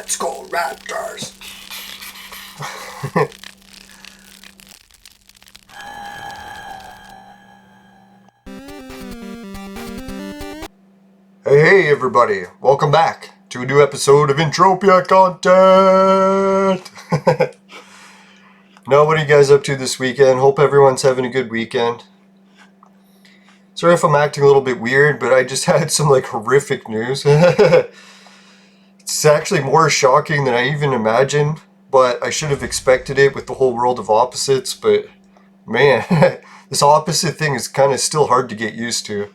Let's go Raptors! Hey everybody, welcome back to a new episode of Entropia content! Now, what are you guys up to this weekend? Hope everyone's having a good weekend. Sorry if I'm acting a little bit weird, but I just had some horrific news. It's actually more shocking than I even imagined, but I should have expected it with the whole world of opposites, but man, this opposite thing is kind of still hard to get used to.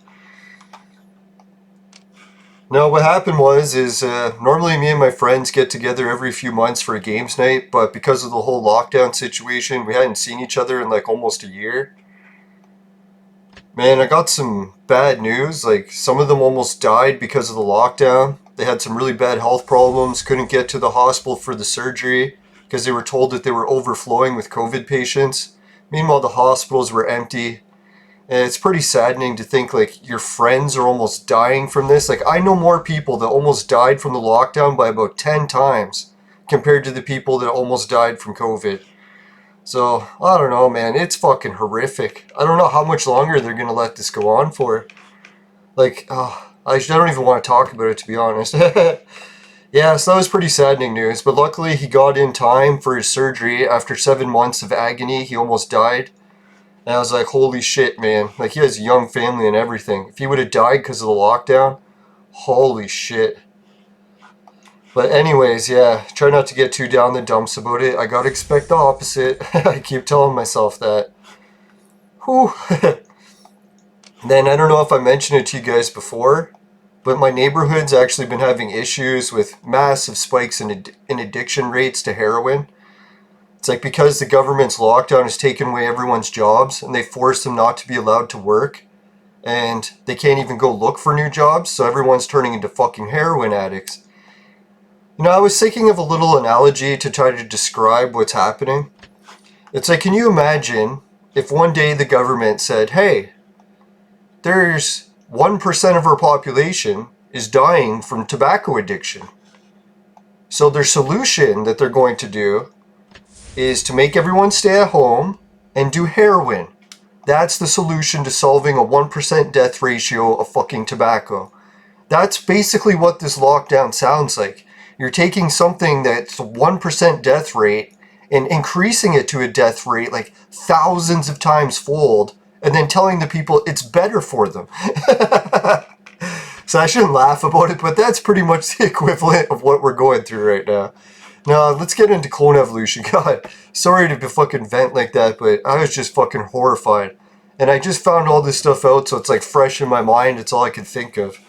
Now, what happened is normally me and my friends get together every few months for a games night, but because of the whole lockdown situation, we hadn't seen each other in almost a year. Man, I got some bad news. Some of them almost died because of the lockdown. They had some really bad health problems, couldn't get to the hospital for the surgery because they were told that they were overflowing with COVID patients. Meanwhile, the hospitals were empty. And it's pretty saddening to think your friends are almost dying from this. I know more people that almost died from the lockdown by about 10 times compared to the people that almost died from COVID. So, I don't know, man. It's fucking horrific. I don't know how much longer they're going to let this go on for. I don't even want to talk about it, to be honest. Yeah, so that was pretty saddening news. But luckily, he got in time for his surgery. After 7 months of agony, he almost died. And I was like, holy shit, man. He has a young family and everything. If he would have died because of the lockdown, holy shit. But anyways, yeah, try not to get too down the dumps about it. I gotta expect the opposite. I keep telling myself that. Whew. Then, I don't know if I mentioned it to you guys before, but my neighborhood's actually been having issues with massive spikes in addiction rates to heroin. It's because the government's lockdown has taken away everyone's jobs, and they forced them not to be allowed to work, and they can't even go look for new jobs, so everyone's turning into fucking heroin addicts. You know, I was thinking of a little analogy to try to describe what's happening. It's can you imagine if one day the government said, hey, there's 1% of our population is dying from tobacco addiction. So their solution that they're going to do is to make everyone stay at home and do heroin. That's the solution to solving a 1% death ratio of fucking tobacco. That's basically what this lockdown sounds like. You're taking something that's a 1% death rate and increasing it to a death rate thousands of times fold, and then telling the people it's better for them. So I shouldn't laugh about it, but that's pretty much the equivalent of what we're going through right now. Now, let's get into clone evolution. God, sorry to fucking vent like that, but I was just fucking horrified. And I just found all this stuff out, so it's fresh in my mind. It's all I can think of.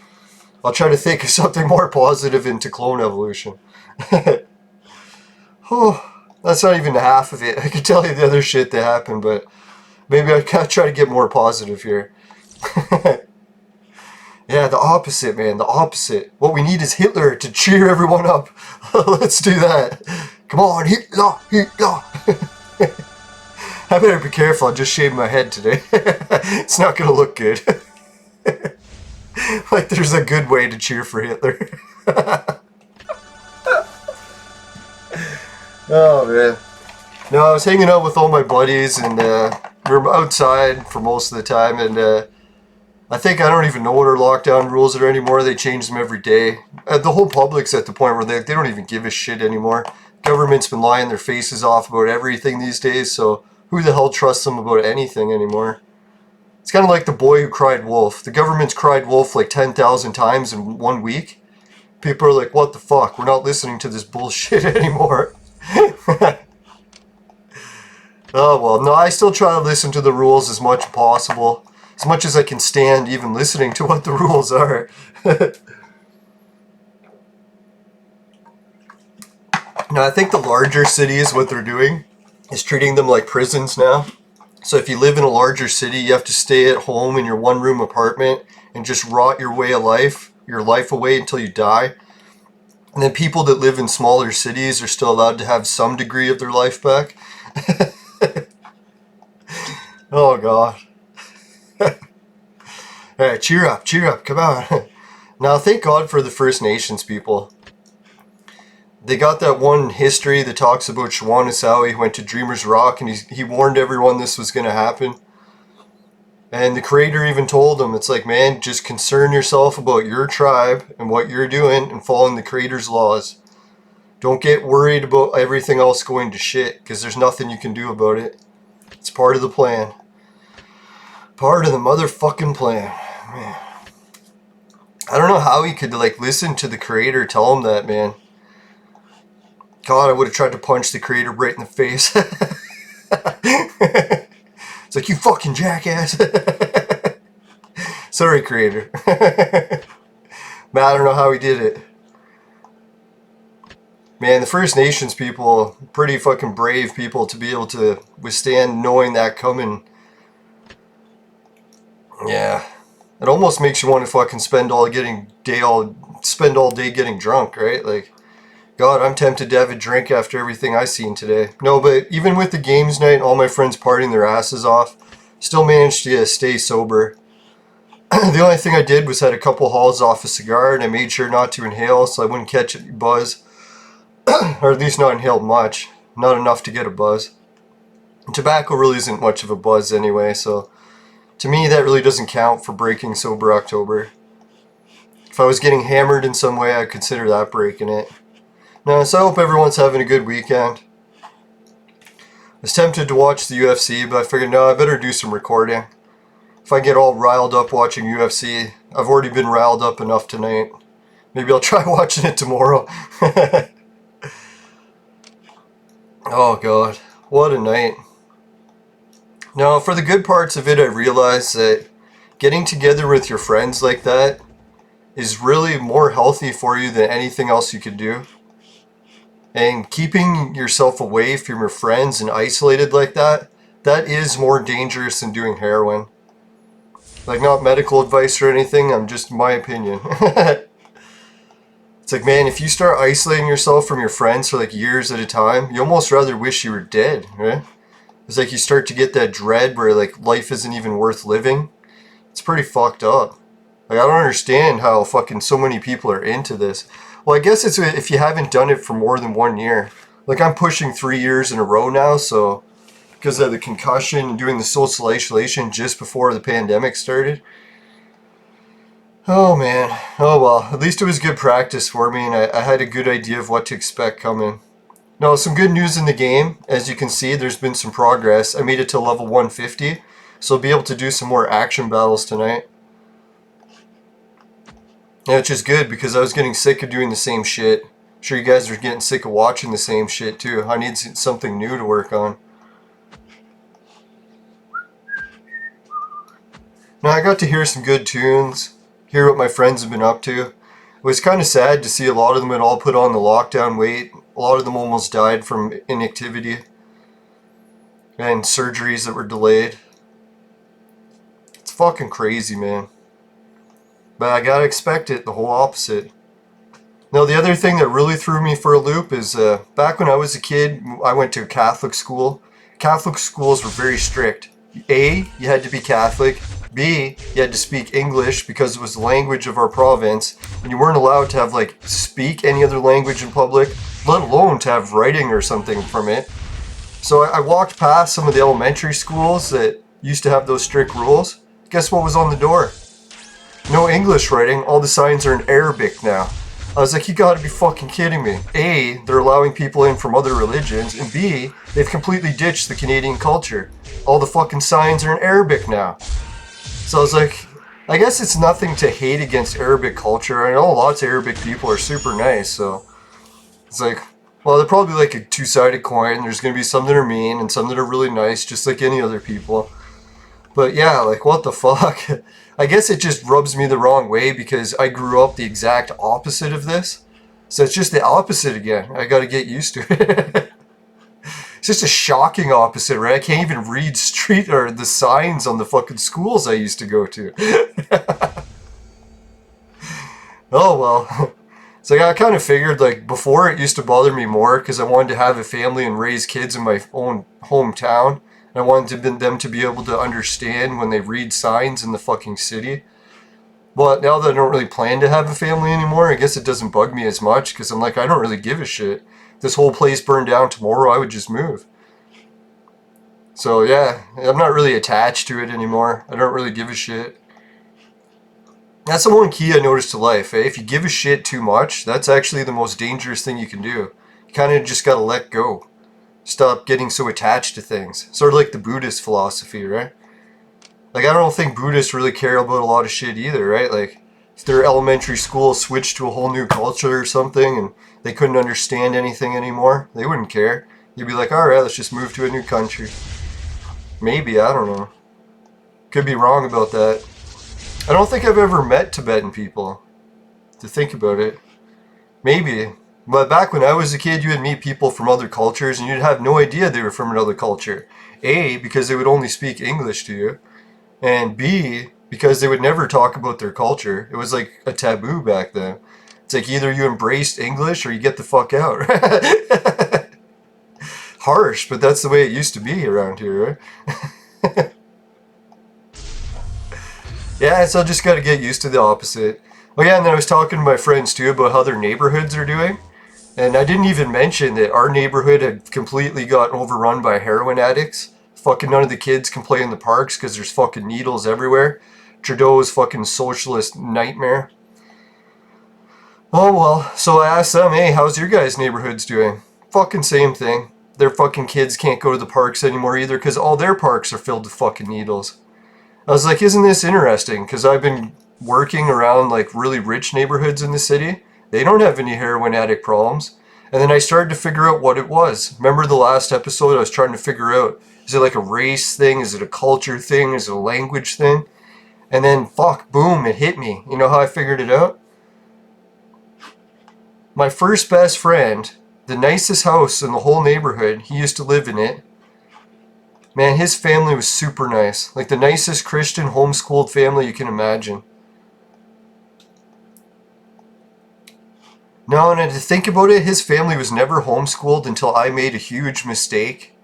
I'll try to think of something more positive into clone evolution. Oh, that's not even half of it. I could tell you the other shit that happened, but maybe I gotta try to get more positive here. Yeah, the opposite, man, the opposite. What we need is Hitler to cheer everyone up. Let's do that. Come on, Hitler, Hitler. I better be careful, I just shaved my head today. It's not gonna look good. There's a good way to cheer for Hitler. Oh, man. No, I was hanging out with all my buddies, and we were outside for most of the time, and I think I don't even know what our lockdown rules are anymore. They change them every day. The whole public's at the point where they don't even give a shit anymore. Government's been lying their faces off about everything these days, so who the hell trusts them about anything anymore? It's kind of like the boy who cried wolf. The government's cried wolf 10,000 times in 1 week. People are like, what the fuck? We're not listening to this bullshit anymore. Oh, well, no, I still try to listen to the rules as much as possible. As much as I can stand even listening to what the rules are. Now, I think the larger cities, what they're doing is treating them like prisons now. So if you live in a larger city, you have to stay at home in your one-room apartment and just rot your life away until you die. And then people that live in smaller cities are still allowed to have some degree of their life back. Oh, God. Alright, cheer up, come on. Now, thank God for the First Nations people. they got that one history that talks about Shawan Asawi who went to Dreamer's Rock and he warned everyone this was going to happen. And the creator even told him, it's like, man, just concern yourself about your tribe and what you're doing and following the creator's laws. Don't get worried about everything else going to shit, because there's nothing you can do about it. It's part of the plan. Part of the motherfucking plan. Man. I don't know how he could, like, listen to the creator tell him that, man. God, I would have tried to punch the creator right in the face. It's like, you fucking jackass. Sorry, creator. Man, I don't know how he did it. Man, the First Nations people, pretty fucking brave people to be able to withstand knowing that coming. Yeah. It almost makes you want to fucking spend all day getting drunk, right? Like, God, I'm tempted to have a drink after everything I seen today. No, but even with the games night, all my friends partying their asses off, still managed to stay sober. The only thing I did was had a couple hauls off a cigar, and I made sure not to inhale so I wouldn't catch any buzz. Or at least not inhale much. Not enough to get a buzz. And tobacco really isn't much of a buzz anyway, so to me that really doesn't count for breaking sober October. If I was getting hammered in some way, I'd consider that breaking it. No, so I hope everyone's having a good weekend. I was tempted to watch the UFC, but I figured, no, I better do some recording. If I get all riled up watching UFC, I've already been riled up enough tonight. Maybe I'll try watching it tomorrow. Oh God, what a night. Now, for the good parts of it, I realized that getting together with your friends like that is really more healthy for you than anything else you could do. And keeping yourself away from your friends and isolated like that, that is more dangerous than doing heroin. Like, not medical advice or anything, I'm just my opinion. It's like, man, if you start isolating yourself from your friends for like years at a time, you almost rather wish you were dead, right? It's like you start to get that dread where like life isn't even worth living. It's pretty fucked up. Like, I don't understand how fucking so many people are into this. Well, I guess it's if you haven't done it for more than 1 year. Like, I'm pushing 3 years in a row now, so because of the concussion and doing the social isolation just before the pandemic started. Oh man, oh well, at least it was good practice for me, and I had a good idea of what to expect coming. Now, some good news in the game. As you can see, there's been some progress. I made it to level 150, so I'll be able to do some more action battles tonight. Yeah, which is good, because I was getting sick of doing the same shit. I'm sure you guys are getting sick of watching the same shit too. I need something new to work on. Now, I got to hear some good tunes, hear what my friends have been up to. It was kind of sad to see a lot of them had all put on the lockdown weight. A lot of them almost died from inactivity and surgeries that were delayed. It's fucking crazy, man. But I gotta expect it, the whole opposite. Now, the other thing that really threw me for a loop is back when I was a kid, I went to a Catholic school. Catholic schools were very strict. A, you had to be Catholic. B, you had to speak English because it was the language of our province, and you weren't allowed to have, like, speak any other language in public, let alone to have writing or something from it. So I walked past some of the elementary schools that used to have those strict rules. Guess what was on the door? No English writing, all the signs are in Arabic now. I was like, you gotta be fucking kidding me. A, they're allowing people in from other religions, and B, they've completely ditched the Canadian culture. All the fucking signs are in Arabic now. So I was like, I guess it's nothing to hate against Arabic culture. I know lots of Arabic people are super nice, so it's like, well, they're probably like a two-sided coin. There's going to be some that are mean and some that are really nice, just like any other people. But yeah, like, what the fuck? I guess it just rubs me the wrong way because I grew up the exact opposite of this. So it's just the opposite again. I got to get used to it. It's just a shocking opposite, right? I can't even read street or the signs on the fucking schools I used to go to. Oh well. So I kind of figured, like, before it used to bother me more because I wanted to have a family and raise kids in my own hometown. And I wanted them to be able to understand when they read signs in the fucking city. But now that I don't really plan to have a family anymore, I guess it doesn't bug me as much because I'm like, I don't really give a shit. If this whole place burned down tomorrow, I would just move. So yeah, I'm not really attached to it anymore. I don't really give a shit. That's the one key I noticed to life, eh? If you give a shit too much, that's actually the most dangerous thing you can do. You kind of just gotta let go. Stop getting so attached to things. Sort of like the Buddhist philosophy, right? Like, I don't think Buddhists really care about a lot of shit either, right? Like, if their elementary school switched to a whole new culture or something and they couldn't understand anything anymore, they wouldn't care. You'd be like, alright, let's just move to a new country. Maybe, I don't know. Could be wrong about that. I don't think I've ever met Tibetan people, to think about it. Maybe. But back when I was a kid, you would meet people from other cultures and you'd have no idea they were from another culture. A, because they would only speak English to you. And B, because they would never talk about their culture. It was like a taboo back then. It's like either you embraced English or you get the fuck out. Harsh, but that's the way it used to be around here, right? Yeah, so I just gotta get used to the opposite. Oh yeah, and then I was talking to my friends too about how their neighborhoods are doing. And I didn't even mention that our neighborhood had completely gotten overrun by heroin addicts. Fucking none of the kids can play in the parks because there's fucking needles everywhere. Trudeau's fucking socialist nightmare. Oh well, so I asked them, hey, how's your guys' neighborhoods doing? Fucking same thing. Their fucking kids can't go to the parks anymore either because all their parks are filled with fucking needles. I was like, isn't this interesting? Because I've been working around like really rich neighborhoods in the city. They don't have any heroin addict problems. And then I started to figure out what it was. Remember the last episode I was trying to figure out, is it like a race thing? Is it a culture thing? Is it a language thing? And then fuck, boom, it hit me. You know how I figured it out? My first best friend, the nicest house in the whole neighborhood, he used to live in it. Man, his family was super nice. Like the nicest Christian homeschooled family you can imagine. No, and to think about it, his family was never homeschooled until I made a huge mistake.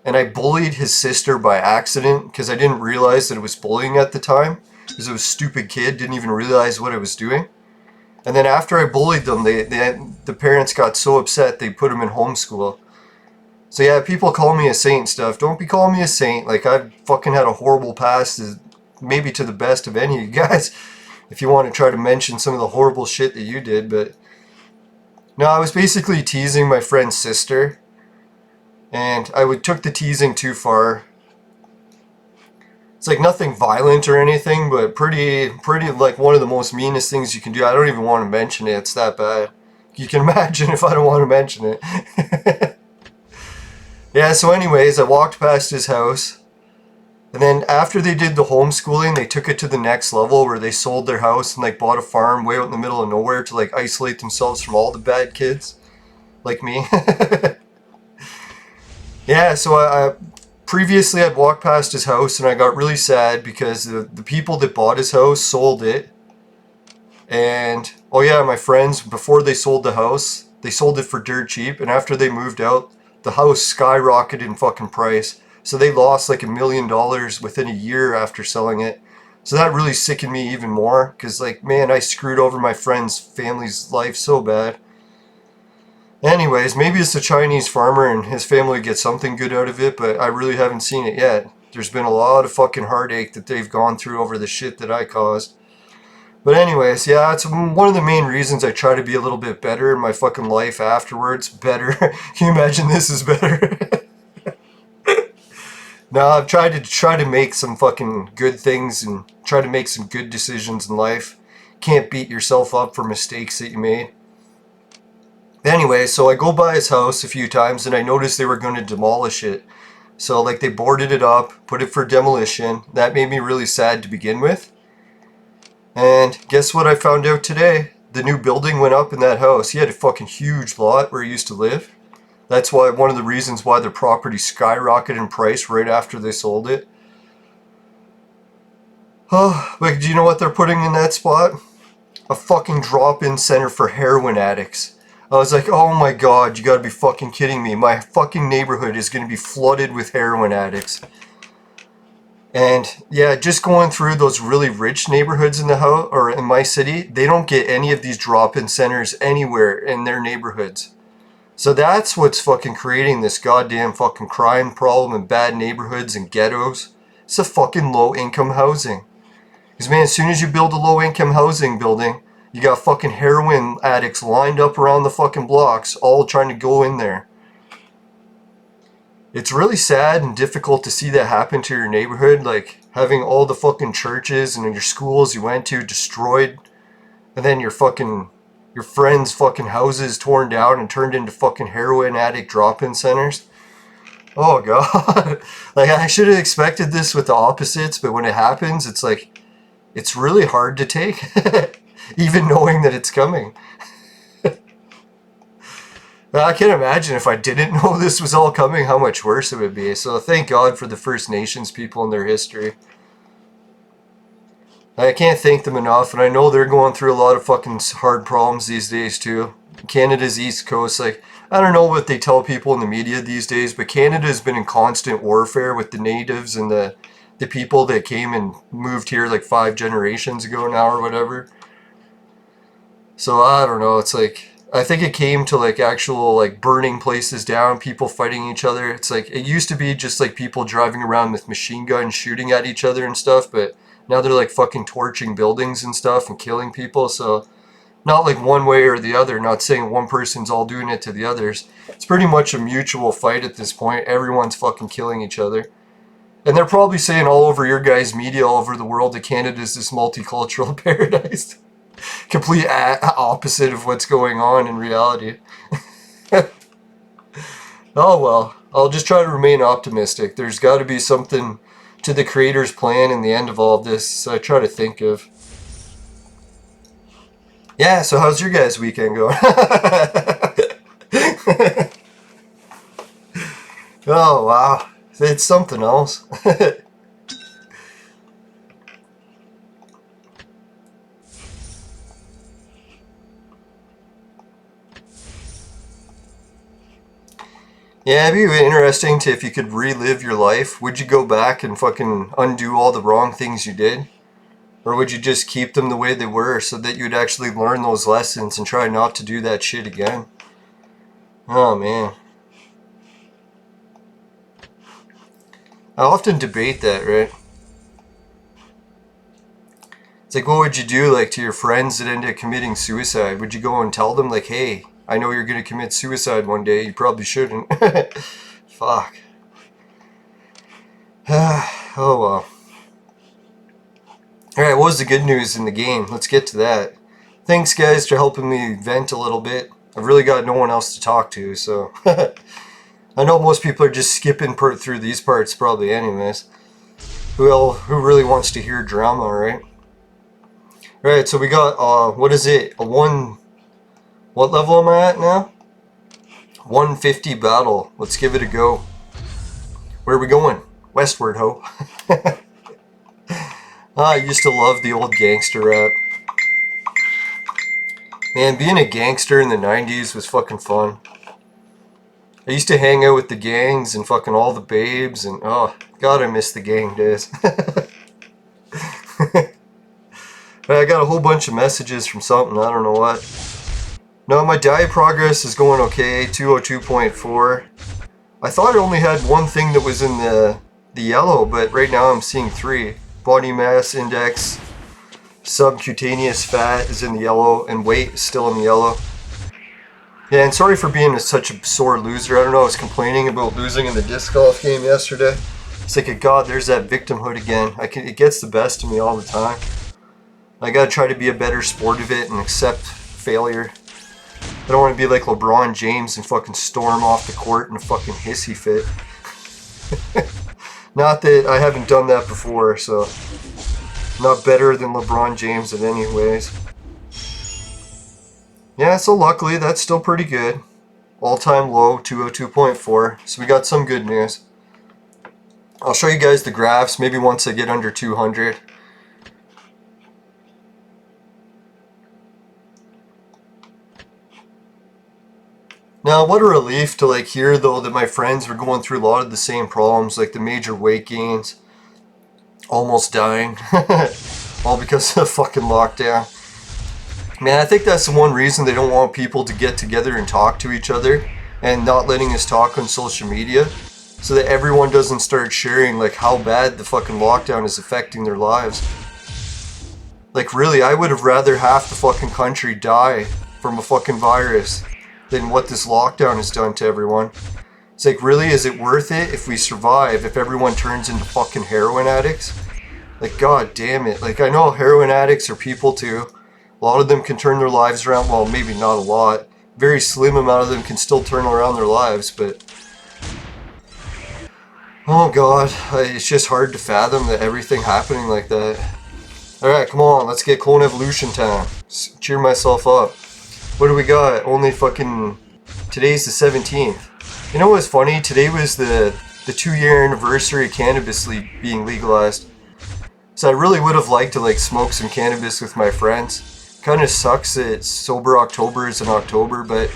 And I bullied his sister by accident because I didn't realize that it was bullying at the time. Because I was a stupid kid, didn't even realize what I was doing. And then after I bullied them, the parents got so upset they put him in homeschool. So yeah, people call me a saint and stuff. Don't be calling me a saint. Like, I've fucking had a horrible past, maybe to the best of any of you guys, if you want to try to mention some of the horrible shit that you did. But no, I was basically teasing my friend's sister, and took the teasing too far. It's like nothing violent or anything, but pretty like one of the most meanest things you can do. I don't even want to mention it. It's that bad. You can imagine if I don't want to mention it. Yeah, so anyways, I walked past his house, and then after they did the homeschooling, they took it to the next level where they sold their house and like bought a farm way out in the middle of nowhere to like isolate themselves from all the bad kids, like me. Yeah, so I previously I'd walked past his house and I got really sad because the people that bought his house sold it. And, oh yeah, my friends, before they sold the house, they sold it for dirt cheap, and after they moved out, the house skyrocketed in fucking price. So they lost like $1 million within a year after selling it. So that really sickened me even more. Because like, man, I screwed over my friend's family's life so bad. Anyways, maybe it's the Chinese farmer and his family gets something good out of it. But I really haven't seen it yet. There's been a lot of fucking heartache that they've gone through over the shit that I caused. But anyways, yeah, it's one of the main reasons I try to be a little bit better in my fucking life afterwards. Better. Can you imagine this is better? No, I've tried to make some fucking good things and try to make some good decisions in life. Can't beat yourself up for mistakes that you made. Anyway, so I go by his house a few times and I noticed they were going to demolish it. So like they boarded it up, put it for demolition. That made me really sad to begin with. And guess what I found out today? The new building went up in that house. He had a fucking huge lot where he used to live. That's why one of the reasons why their property skyrocketed in price right after they sold it. Oh, but do you know what they're putting in that spot? A fucking drop-in center for heroin addicts. I was like, oh my god, you gotta be fucking kidding me. My fucking neighborhood is gonna be flooded with heroin addicts. And yeah, just going through those really rich neighborhoods in the house or in my city, they don't get any of these drop-in centers anywhere in their neighborhoods. So that's what's fucking creating this goddamn fucking crime problem in bad neighborhoods and ghettos. It's a fucking low-income housing. Because man, as soon as you build a low-income housing building, you got fucking heroin addicts lined up around the fucking blocks, all trying to go in there. It's really sad and difficult to see that happen to your neighborhood, like having all the fucking churches and your schools you went to destroyed, and then your friends' fucking houses torn down and turned into fucking heroin addict drop-in centers. Oh god. Like I should have expected this with the opposites, but when it happens, it's like it's really hard to take. Even knowing that it's coming. I can't imagine if I didn't know this was all coming, how much worse it would be. So thank God for the First Nations people and their history. I can't thank them enough, and I know they're going through a lot of fucking hard problems these days too. Canada's East Coast, like, I don't know what they tell people in the media these days, but Canada has been in constant warfare with the natives and the people that came and moved here like 5 generations ago now or whatever. So I don't know, it's like, I think it came to like actual like burning places down, people fighting each other. It's like, it used to be just like people driving around with machine guns shooting at each other and stuff, but now they're like fucking torching buildings and stuff and killing people. So not like one way or the other, not saying one person's all doing it to the others. It's pretty much a mutual fight at this point. Everyone's fucking killing each other. And they're probably saying all over your guys' media all over the world that Canada's this multicultural paradise. Complete opposite of what's going on in reality. Oh well, I'll just try to remain optimistic. There's got to be something to the creator's plan in the end of all of this, so I try to think of. Yeah, so how's your guys' weekend going? Oh wow, it's something else. Yeah, it'd be interesting to if you could relive your life. Would you go back and fucking undo all the wrong things you did? Or would you just keep them the way they were so that you'd actually learn those lessons and try not to do that shit again? Oh man. I often debate that, right? It's like, what would you do like to your friends that ended up committing suicide? Would you go and tell them like, hey, I know you're going to commit suicide one day. You probably shouldn't. Fuck. Oh well. Alright, what was the good news in the game? Let's get to that. Thanks guys for helping me vent a little bit. I've really got no one else to talk to, so... I know most people are just skipping through these parts probably anyways. Who really wants to hear drama, right? Alright, so we got, what is it? What level am I at now? 150 battle. Let's give it a go. Where are we going? Westward, ho. I used to love the old gangster rap. Man, being a gangster in the 90s was fucking fun. I used to hang out with the gangs and fucking all the babes and oh, God, I miss the gang days. I got a whole bunch of messages from something, I don't know what. No, my diet progress is going okay, 202.4. I thought I only had one thing that was in the yellow, but right now I'm seeing 3. Body mass index, subcutaneous fat is in the yellow, and weight is still in the yellow. Yeah, and sorry for being such a sore loser. I don't know, I was complaining about losing in the disc golf game yesterday. It's like, God, there's that victimhood again. It gets the best of me all the time. I gotta try to be a better sport of it and accept failure. I don't want to be like LeBron James and fucking storm off the court in a fucking hissy fit. Not that I haven't done that before, so... Not better than LeBron James in any ways. Yeah, so luckily that's still pretty good. All-time low, 202.4. So we got some good news. I'll show you guys the graphs, maybe once I get under 200. Now, what a relief to like hear though that my friends were going through a lot of the same problems, like the major weight gains, almost dying. All because of the fucking lockdown. Man, I think that's the one reason they don't want people to get together and talk to each other, and not letting us talk on social media, so that everyone doesn't start sharing like how bad the fucking lockdown is affecting their lives. Like really, I would have rather half the fucking country die from a fucking virus than what this lockdown has done to everyone. It's like, really, is it worth it if we survive if everyone turns into fucking heroin addicts? Like, god damn it. Like, I know heroin addicts are people too. A lot of them can turn their lives around. Well, maybe not a lot. Very slim amount of them can still turn around their lives, but... oh god, it's just hard to fathom that everything happening like that. Alright, come on, let's get clone evolution time. Cheer myself up. What do we got? Only fucking... today's the 17th. You know what's funny? Today was the 2-year anniversary of cannabis being legalized. So I really would have liked to like smoke some cannabis with my friends. Kind of sucks that sober October is in October, but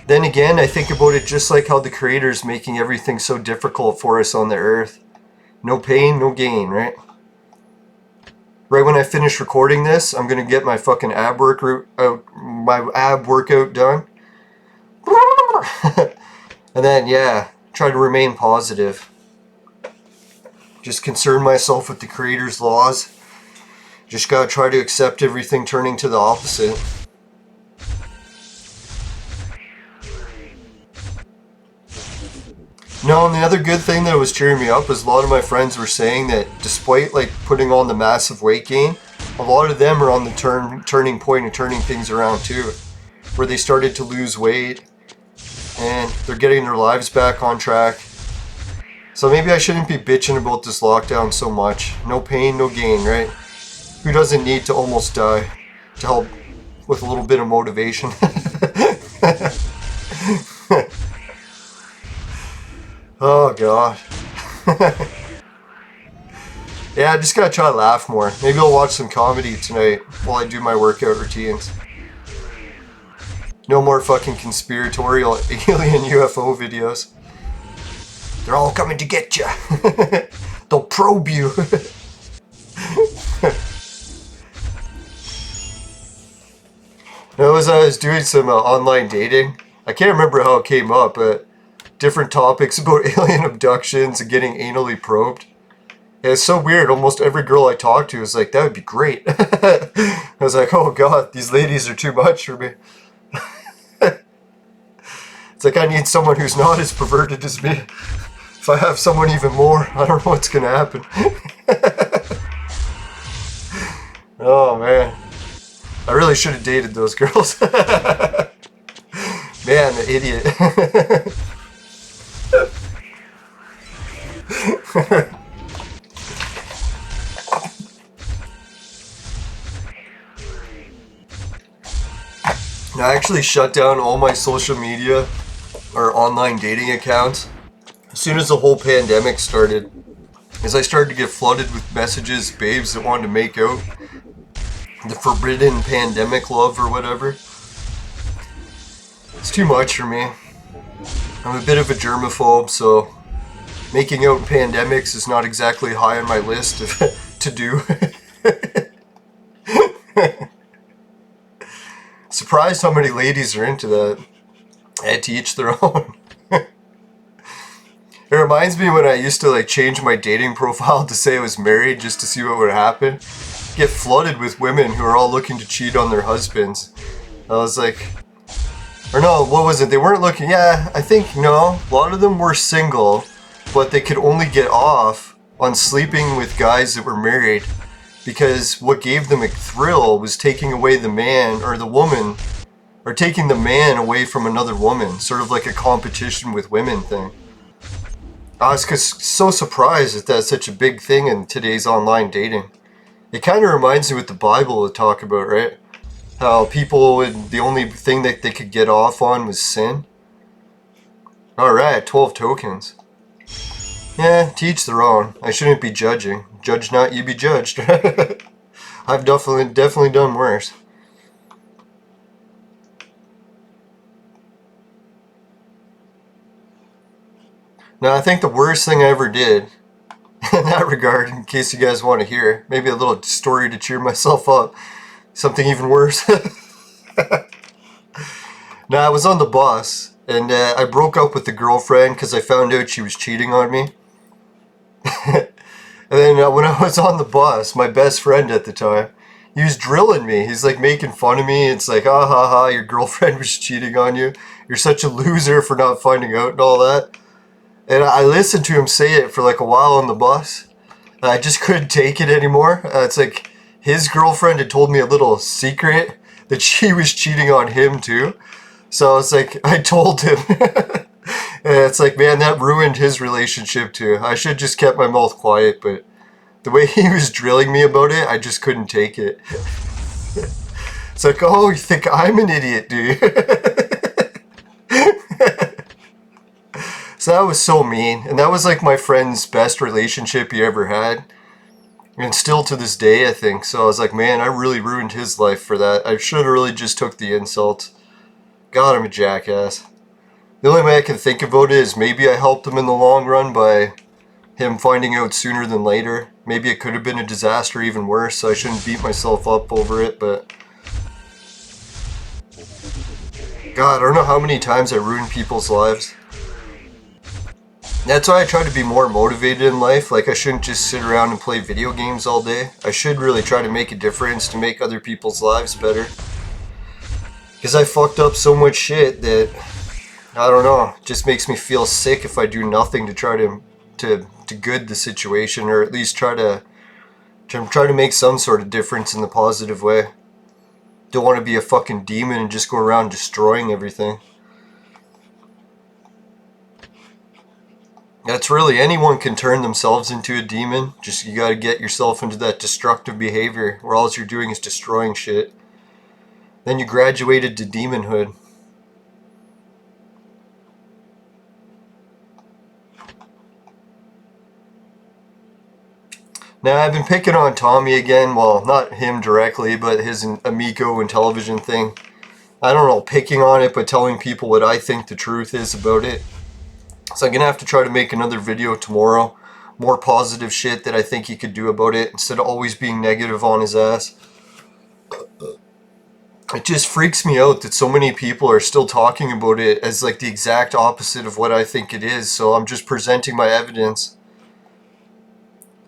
then again, I think about it just like how the creator's making everything so difficult for us on the earth. No pain, no gain, right? Right when I finish recording this, I'm gonna get my fucking ab workout done. And then, yeah, try to remain positive. Just concern myself with the creator's laws. Just gotta try to accept everything turning to the opposite. No, and the other good thing that was cheering me up is a lot of my friends were saying that despite like putting on the massive weight gain, a lot of them are on the turning point and turning things around too, where they started to lose weight and they're getting their lives back on track. So maybe I shouldn't be bitching about this lockdown so much. No pain, no gain, right? Who doesn't need to almost die to help with a little bit of motivation? Oh god. Yeah, I just gotta try to laugh more. Maybe I'll watch some comedy tonight while I do my workout routines. No more fucking conspiratorial alien UFO videos. They're all coming to get you. They'll probe you. As I was doing some online dating, I can't remember how it came up, but different topics about alien abductions and getting anally probed. And it's so weird. Almost every girl I talked to was like, that would be great. I was like, oh god, these ladies are too much for me. It's like I need someone who's not as perverted as me. If I have someone even more, I don't know what's gonna happen. Oh man. I really should have dated those girls. Man, the idiot. I actually shut down all my social media or online dating accounts as soon as the whole pandemic started, as I started to get flooded with messages, babes that wanted to make out, the forbidden pandemic love or whatever. It's too much for me. I'm a bit of a germaphobe, so making out in pandemics is not exactly high on my list to do. Surprised how many ladies are into that. And to each their own. It reminds me when I used to like change my dating profile to say I was married just to see what would happen. Get flooded with women who are all looking to cheat on their husbands. I was like, or no, what was it? They weren't looking, yeah, I think, no, a lot of them were single, but they could only get off on sleeping with guys that were married because what gave them a thrill was taking away the man or the woman, or taking the man away from another woman, sort of like a competition with women thing. I was so surprised that that's such a big thing in today's online dating. It kind of reminds me what the Bible would talk about, right? How people would, the only thing that they could get off on was sin. Alright, 12 tokens. Yeah, to each their own. I shouldn't be judging. Judge not, you be judged. I've definitely done worse. Now, I think the worst thing I ever did in that regard, in case you guys want to hear. Maybe a little story to cheer myself up. Something even worse. Now, I was on the bus, and I broke up with the girlfriend because I found out she was cheating on me. And then when I was on the bus, my best friend at the time, he was drilling me. He's like making fun of me. It's like, ah ha ha, your girlfriend was cheating on you. You're such a loser for not finding out and all that. And I listened to him say it for like a while on the bus. And I just couldn't take it anymore. It's like his girlfriend had told me a little secret that she was cheating on him too. So it's like, I told him. And it's like, man, that ruined his relationship too. I should just kept my mouth quiet, but the way he was drilling me about it, I just couldn't take it. It's like, oh, you think I'm an idiot, do you? So that was so mean. And that was like my friend's best relationship he ever had. And still to this day, I think. So I was like, man, I really ruined his life for that. I should have really just took the insult. God, I'm a jackass. The only way I can think about it is maybe I helped him in the long run by him finding out sooner than later. Maybe it could have been a disaster even worse, so I shouldn't beat myself up over it, but... God, I don't know how many times I ruined people's lives. That's why I try to be more motivated in life. Like, I shouldn't just sit around and play video games all day. I should really try to make a difference to make other people's lives better. Because I fucked up so much shit that... I don't know, it just makes me feel sick if I do nothing to try to good the situation, or at least try to make some sort of difference in the positive way. Don't want to be a fucking demon and just go around destroying everything. That's really, anyone can turn themselves into a demon. Just, you gotta get yourself into that destructive behavior where all you're doing is destroying shit. Then you graduated to demonhood. Now, I've been picking on Tommy again. Well, not him directly, but his Amico and television thing. I don't know, picking on it, but telling people what I think the truth is about it. So I'm going to have to try to make another video tomorrow. More positive shit that I think he could do about it, instead of always being negative on his ass. It just freaks me out that so many people are still talking about it as like the exact opposite of what I think it is. So I'm just presenting my evidence.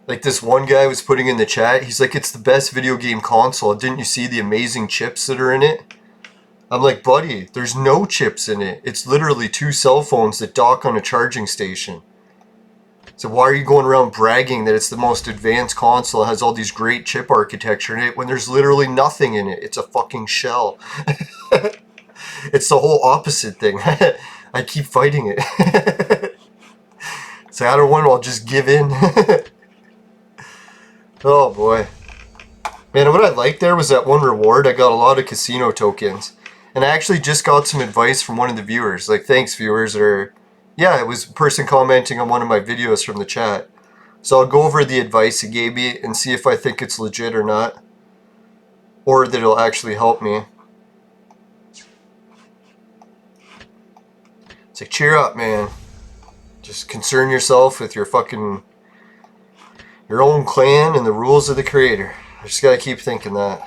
Like this one guy was putting in the chat, he's like, it's the best video game console. Didn't you see the amazing chips that are in it? I'm like, buddy, there's no chips in it. It's literally 2 cell phones that dock on a charging station. So why are you going around bragging that it's the most advanced console, it has all these great chip architecture in it, when there's literally nothing in it? It's a fucking shell. It's the whole opposite thing. I keep fighting it. So I don't want to, I'll just give in. Oh boy. Man, what I liked there was that one reward. I got a lot of casino tokens. And I actually just got some advice from one of the viewers. Like, thanks viewers. Or, yeah, it was a person commenting on one of my videos from the chat. So I'll go over the advice he gave me and see if I think it's legit or not. Or that it'll actually help me. It's like, cheer up, man. Just concern yourself with your own clan and the rules of the creator. I just gotta keep thinking that.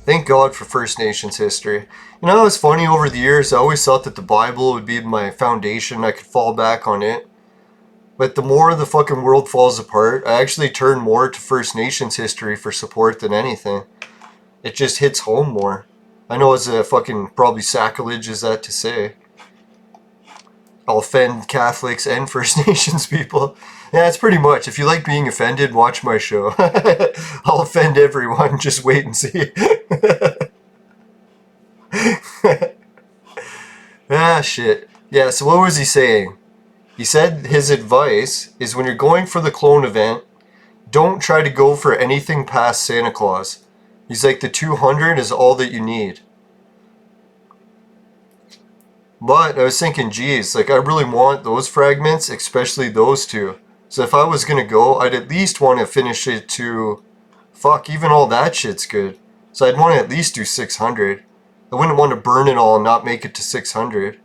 Thank God for First Nations history. You know, it's funny, over the years, I always thought that the Bible would be my foundation. I could fall back on it. But the more the fucking world falls apart, I actually turn more to First Nations history for support than anything. It just hits home more. I know it's a fucking probably sacrilege is that to say. I'll offend Catholics and First Nations people. Yeah, it's pretty much. If you like being offended, watch my show. I'll offend everyone. Just wait and see. Ah, shit. Yeah, so what was he saying? He said his advice is when you're going for the clone event, don't try to go for anything past Santa Claus. He's like, the 200 is all that you need. But I was thinking, geez, like I really want those fragments, especially those two. So if I was going to go, I'd at least want to finish it to... Fuck, even all that shit's good. So I'd want to at least do 600. I wouldn't want to burn it all and not make it to 600.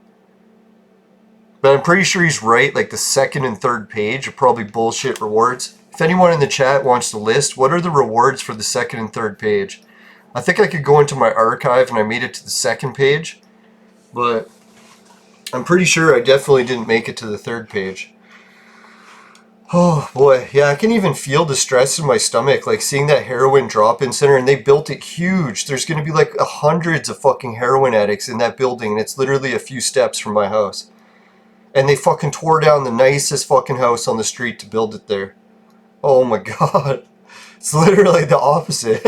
But I'm pretty sure he's right, like the second and third page are probably bullshit rewards. If anyone in the chat wants to list, what are the rewards for the second and third page? I think I could go into my archive and I made it to the second page, but I'm pretty sure I definitely didn't make it to the third page. Oh boy, yeah, I can even feel the stress in my stomach, like seeing that heroin drop-in center, and they built it huge. There's gonna be like hundreds of fucking heroin addicts in that building, and it's literally a few steps from my house. And they fucking tore down the nicest fucking house on the street to build it there. Oh my god. It's literally the opposite.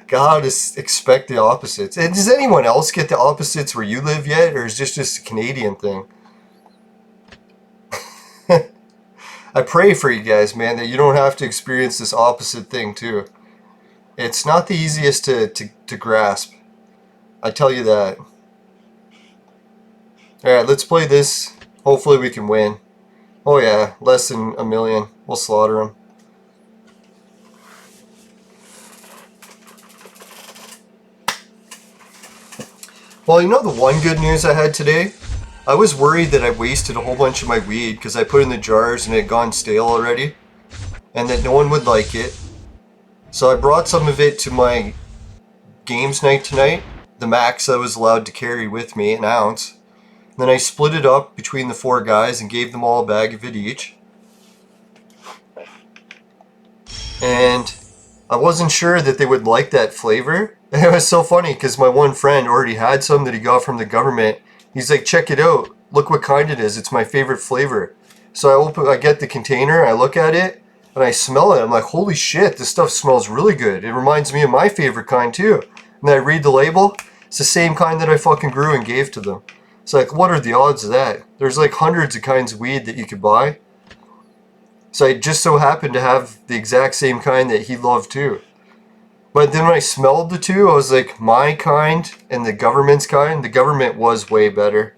God, expect the opposites. And does anyone else get the opposites where you live yet, or is this just a Canadian thing? I pray for you guys, man, that you don't have to experience this opposite thing too. It's not the easiest to grasp. I tell you that. Alright, let's play this. Hopefully we can win. Oh yeah, less than a million. We'll slaughter them. Well, you know the one good news I had today? I was worried that I wasted a whole bunch of my weed because I put it in the jars and it had gone stale already, and that no one would like it. So I brought some of it to my games night tonight, the max I was allowed to carry with me, an ounce. Then I split it up between the 4 guys and gave them all a bag of it each. And I wasn't sure that they would like that flavor. And it was so funny because my one friend already had some that he got from the government. He's like, check it out. Look what kind it is. It's my favorite flavor. So I get the container, I look at it, and I smell it. I'm like, holy shit, this stuff smells really good. It reminds me of my favorite kind too. And then I read the label. It's the same kind that I fucking grew and gave to them. It's like, what are the odds of that? There's like hundreds of kinds of weed that you could buy. So I just so happened to have the exact same kind that he loved too. But then when I smelled the two, I was like, my kind and the government's kind, the government was way better.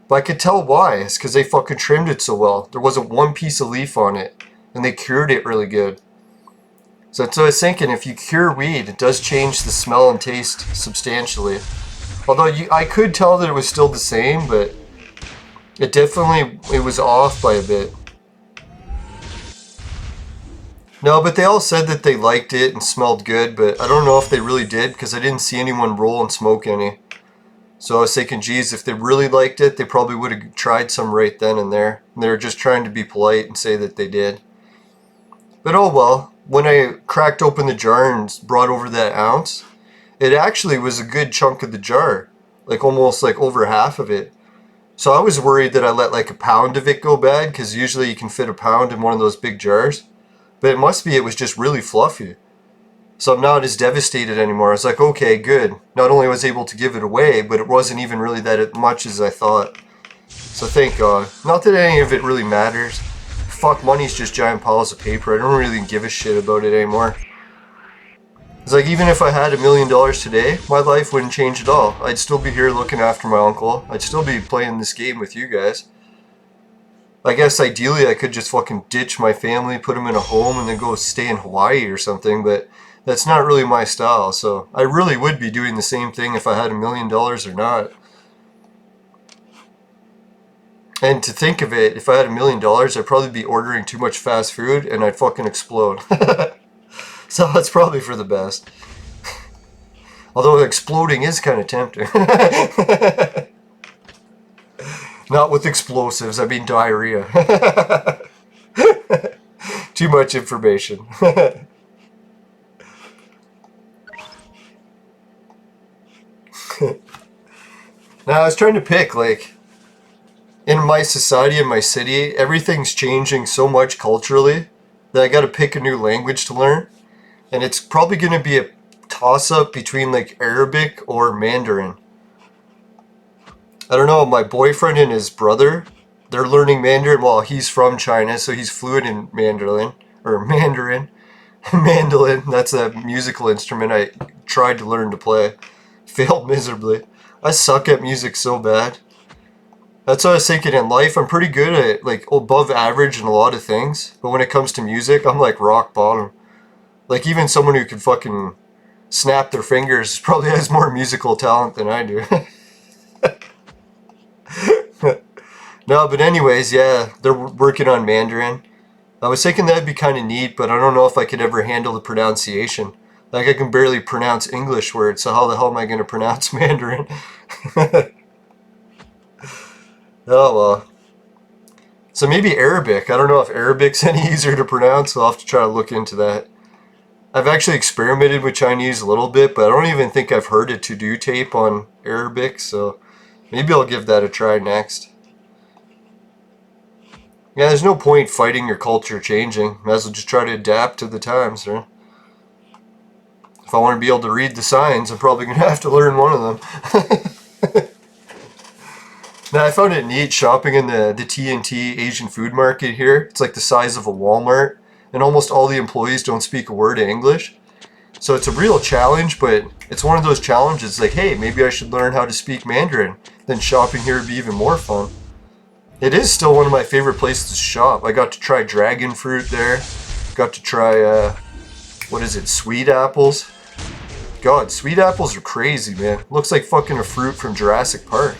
But I could tell why. It's because they fucking trimmed it so well. There wasn't one piece of leaf on it. And they cured it really good. So that's what I was thinking. If you cure weed, it does change the smell and taste substantially. Although I could tell that it was still the same, but it was off by a bit. No, but they all said that they liked it and smelled good, but I don't know if they really did because I didn't see anyone roll and smoke any. So I was thinking, geez, if they really liked it, they probably would have tried some right then and there. And they were just trying to be polite and say that they did. But oh well, when I cracked open the jar and brought over that ounce, it actually was a good chunk of the jar. Like almost like over half of it. So I was worried that I let like a pound of it go bad because usually you can fit a pound in one of those big jars. But it was just really fluffy. So I'm not as devastated anymore. I was like, okay, good. Not only was I able to give it away, but it wasn't even really that much as I thought. So thank God. Not that any of it really matters. Fuck, money's just giant piles of paper. I don't really give a shit about it anymore. It's like, even if I had $1 million today, my life wouldn't change at all. I'd still be here looking after my uncle. I'd still be playing this game with you guys. I guess ideally I could just fucking ditch my family, put them in a home, and then go stay in Hawaii or something, but that's not really my style, so I really would be doing the same thing if I had $1 million or not. And to think of it, if I had $1 million, I'd probably be ordering too much fast food and I'd fucking explode. So that's probably for the best. Although exploding is kind of tempting. Not with explosives, I mean diarrhea. Too much information. Now I was trying to pick, like, in my society, in my city, everything's changing so much culturally that I gotta pick a new language to learn. And it's probably gonna be a toss-up between like Arabic or Mandarin. I don't know, my boyfriend and his brother, they're learning Mandarin. Well, he's from China, so he's fluent in Mandarin. Mandolin, that's a musical instrument I tried to learn to play. Failed miserably. I suck at music so bad. That's what I was thinking in life. I'm pretty good at, like, above average in a lot of things. But when it comes to music, I'm like rock bottom. Like, even someone who can fucking snap their fingers probably has more musical talent than I do. No, but anyways, yeah, they're working on Mandarin. I was thinking that'd be kind of neat, but I don't know if I could ever handle the pronunciation. Like, I can barely pronounce English words, so how the hell am I going to pronounce Mandarin? Oh, well. So maybe Arabic. I don't know if Arabic's any easier to pronounce, so I'll have to try to look into that. I've actually experimented with Chinese a little bit, but I don't even think I've heard a to-do tape on Arabic, so maybe I'll give that a try next. Yeah, there's no point fighting your culture changing. Might as well just try to adapt to the times, right? If I want to be able to read the signs, I'm probably going to have to learn one of them. Now, I found it neat shopping in the T&T Asian food market here. It's like the size of a Walmart, and almost all the employees don't speak a word of English. So it's a real challenge, but it's one of those challenges like, hey, maybe I should learn how to speak Mandarin. Then shopping here would be even more fun. It is still one of my favorite places to shop. I got to try dragon fruit there. Got to try, what is it, sweet apples. God, sweet apples are crazy, man. Looks like fucking a fruit from Jurassic Park.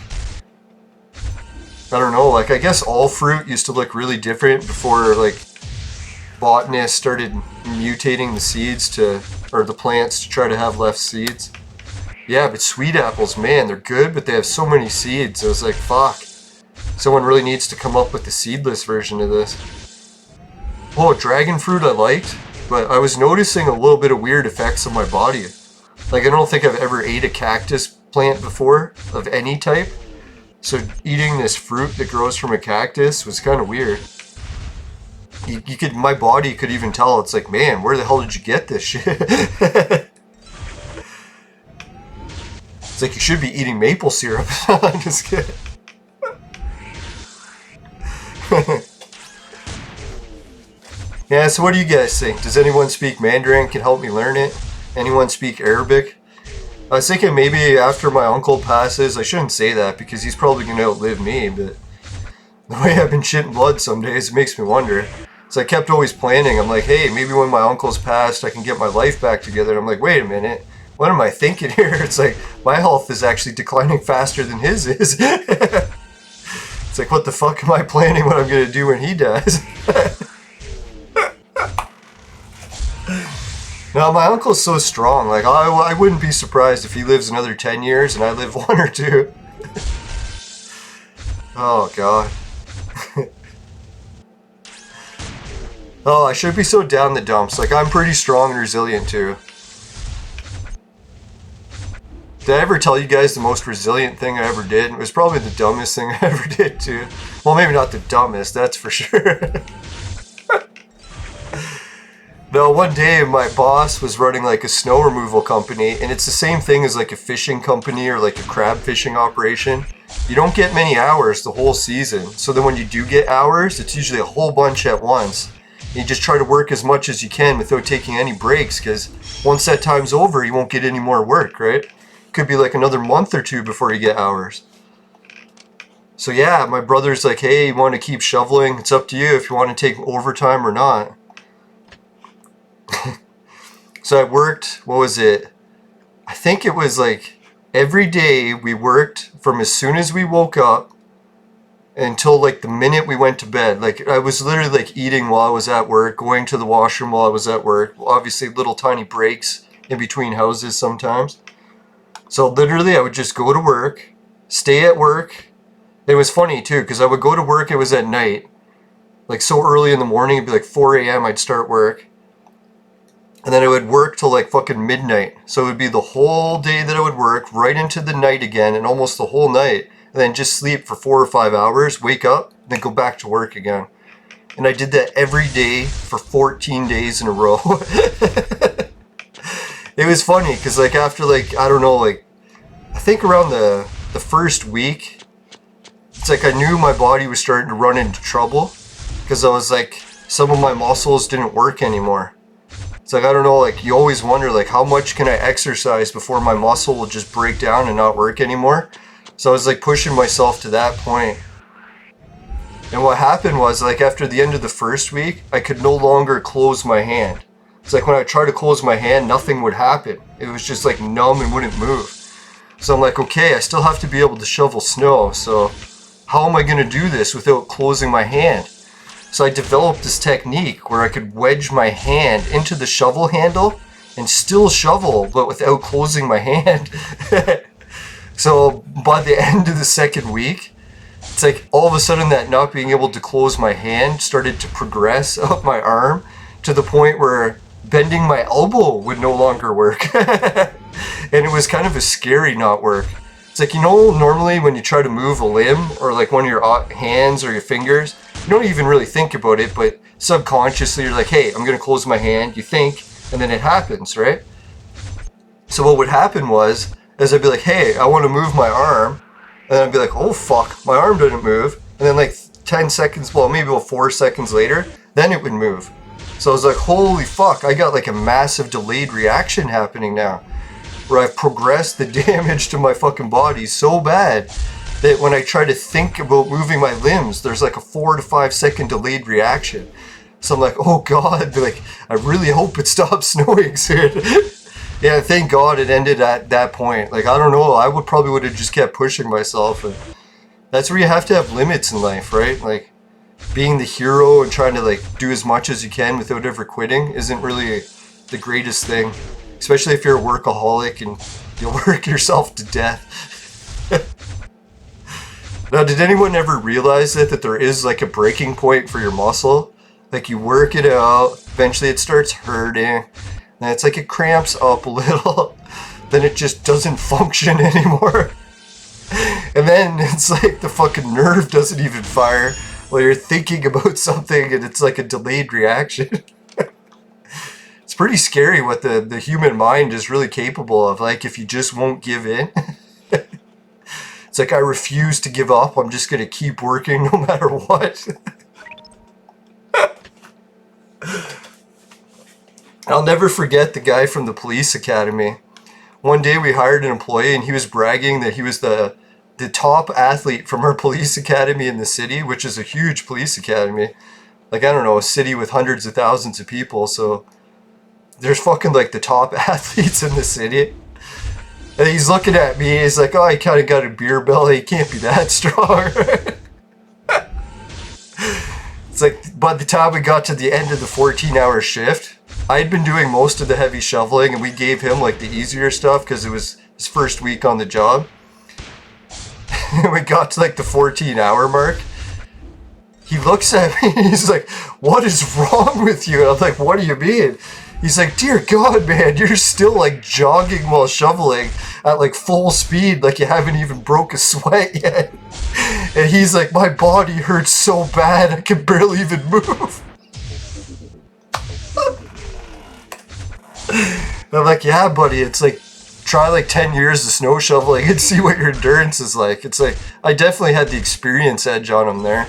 I don't know, like, I guess all fruit used to look really different before, like, botanists started mutating the seeds to, or the plants to try to have less seeds. Yeah, but sweet apples, man, they're good, but they have so many seeds. I was like, fuck. Someone really needs to come up with the seedless version of this. Oh, dragon fruit I liked, but I was noticing a little bit of weird effects on my body. Like, I don't think I've ever ate a cactus plant before, of any type. So eating this fruit that grows from a cactus was kind of weird. You could, my body could even tell. It's like, man, where the hell did you get this shit? It's like you should be eating maple syrup. I'm just kidding. Yeah, so what do you guys think? Does anyone speak Mandarin? Can help me learn it? Anyone speak Arabic? I was thinking maybe after my uncle passes, I shouldn't say that because he's probably going to outlive me, but the way I've been shitting blood some days, it makes me wonder. So I kept always planning. I'm like, hey, maybe when my uncle's passed, I can get my life back together. And I'm like, wait a minute, what am I thinking here? It's like, my health is actually declining faster than his is. It's like, what the fuck am I planning what I'm going to do when he dies? No, my uncle's so strong. Like, I wouldn't be surprised if he lives another 10 years and I live 1 or 2. Oh, God. Oh, I should be so down the dumps. Like, I'm pretty strong and resilient, too. Did I ever tell you guys the most resilient thing I ever did? It was probably the dumbest thing I ever did, too. Well, maybe not the dumbest, that's for sure. No, one day my boss was running like a snow removal company, and it's the same thing as like a fishing company or like a crab fishing operation. You don't get many hours the whole season, so then when you do get hours, it's usually a whole bunch at once. You just try to work as much as you can without taking any breaks, because once that time's over, you won't get any more work, right? Could be like another month or 2 before you get hours. So yeah, my brother's like, hey, you want to keep shoveling? It's up to you if you want to take overtime or not. So I worked, what was it? I think it was like every day we worked from as soon as we woke up until like the minute we went to bed. Like, I was literally like eating while I was at work, going to the washroom while I was at work. Obviously little tiny breaks in between houses sometimes. So literally I would just go to work, stay at work. It was funny too, because I would go to work, it was at night. Like so early in the morning, it'd be like 4 a.m. I'd start work. And then I would work till like fucking midnight. So it would be the whole day that I would work, right into the night again, and almost the whole night. And then just sleep for 4 or 5 hours, wake up, and then go back to work again. And I did that every day for 14 days in a row. It was funny, because like after like, I don't know, like, I think around the first week, it's like I knew my body was starting to run into trouble. Because I was like, some of my muscles didn't work anymore. It's like, I don't know, like, you always wonder, like, how much can I exercise before my muscle will just break down and not work anymore? So I was, like, pushing myself to that point. And what happened was, like, after the end of the first week, I could no longer close my hand. It's like when I tried to close my hand, nothing would happen. It was just, like, numb and wouldn't move. So I'm like, okay, I still have to be able to shovel snow, so how am I going to do this without closing my hand? So I developed this technique where I could wedge my hand into the shovel handle and still shovel, but without closing my hand. So by the end of the second week, it's like all of a sudden that not being able to close my hand started to progress up my arm to the point where bending my elbow would no longer work. And it was kind of a scary not work. It's like, you know, normally when you try to move a limb or like one of your hands or your fingers, you don't even really think about it, but subconsciously you're like, hey, I'm going to close my hand. You think, and then it happens, right? So what would happen was, is I'd be like, hey, I want to move my arm. And then I'd be like, oh fuck, my arm didn't move. And then like 10 seconds, well, maybe about 4 seconds later, then it would move. So I was like, holy fuck, I got like a massive delayed reaction happening now, where I've progressed the damage to my fucking body so bad that when I try to think about moving my limbs, there's like a 4 to 5 second delayed reaction. So I'm like, oh God, like, I really hope it stops snowing soon. Yeah, thank God it ended at that point. Like, I don't know, I probably would have just kept pushing myself. And that's where you have to have limits in life, right? Like, being the hero and trying to like do as much as you can without ever quitting isn't really the greatest thing. Especially if you're a workaholic and you'll work yourself to death. Now, did anyone ever realize that there is like a breaking point for your muscle? Like you work it out, eventually it starts hurting, and it's like it cramps up a little, then it just doesn't function anymore. And then it's like the fucking nerve doesn't even fire while you're thinking about something and it's like a delayed reaction. It's pretty scary what the human mind is really capable of, like if you just won't give in. It's like, I refuse to give up, I'm just going to keep working no matter what. I'll never forget the guy from the police academy. One day we hired an employee and he was bragging that he was the top athlete from our police academy in the city, which is a huge police academy. Like, I don't know, a city with hundreds of thousands of people, so there's fucking like the top athletes in the city. And he's looking at me, he's like, oh, I kind of got a beer belly, he can't be that strong. It's like, by the time we got to the end of the 14-hour shift, I'd been doing most of the heavy shoveling and we gave him like the easier stuff because it was his first week on the job. And we got to like the 14-hour mark. He looks at me and he's like, what is wrong with you? And I'm like, what do you mean? He's like, dear God, man, you're still like jogging while shoveling at like full speed, like you haven't even broke a sweat yet. And he's like, my body hurts so bad, I can barely even move. And I'm like, yeah, buddy, it's like, try like 10 years of snow shoveling and see what your endurance is like. It's like, I definitely had the experience edge on him there.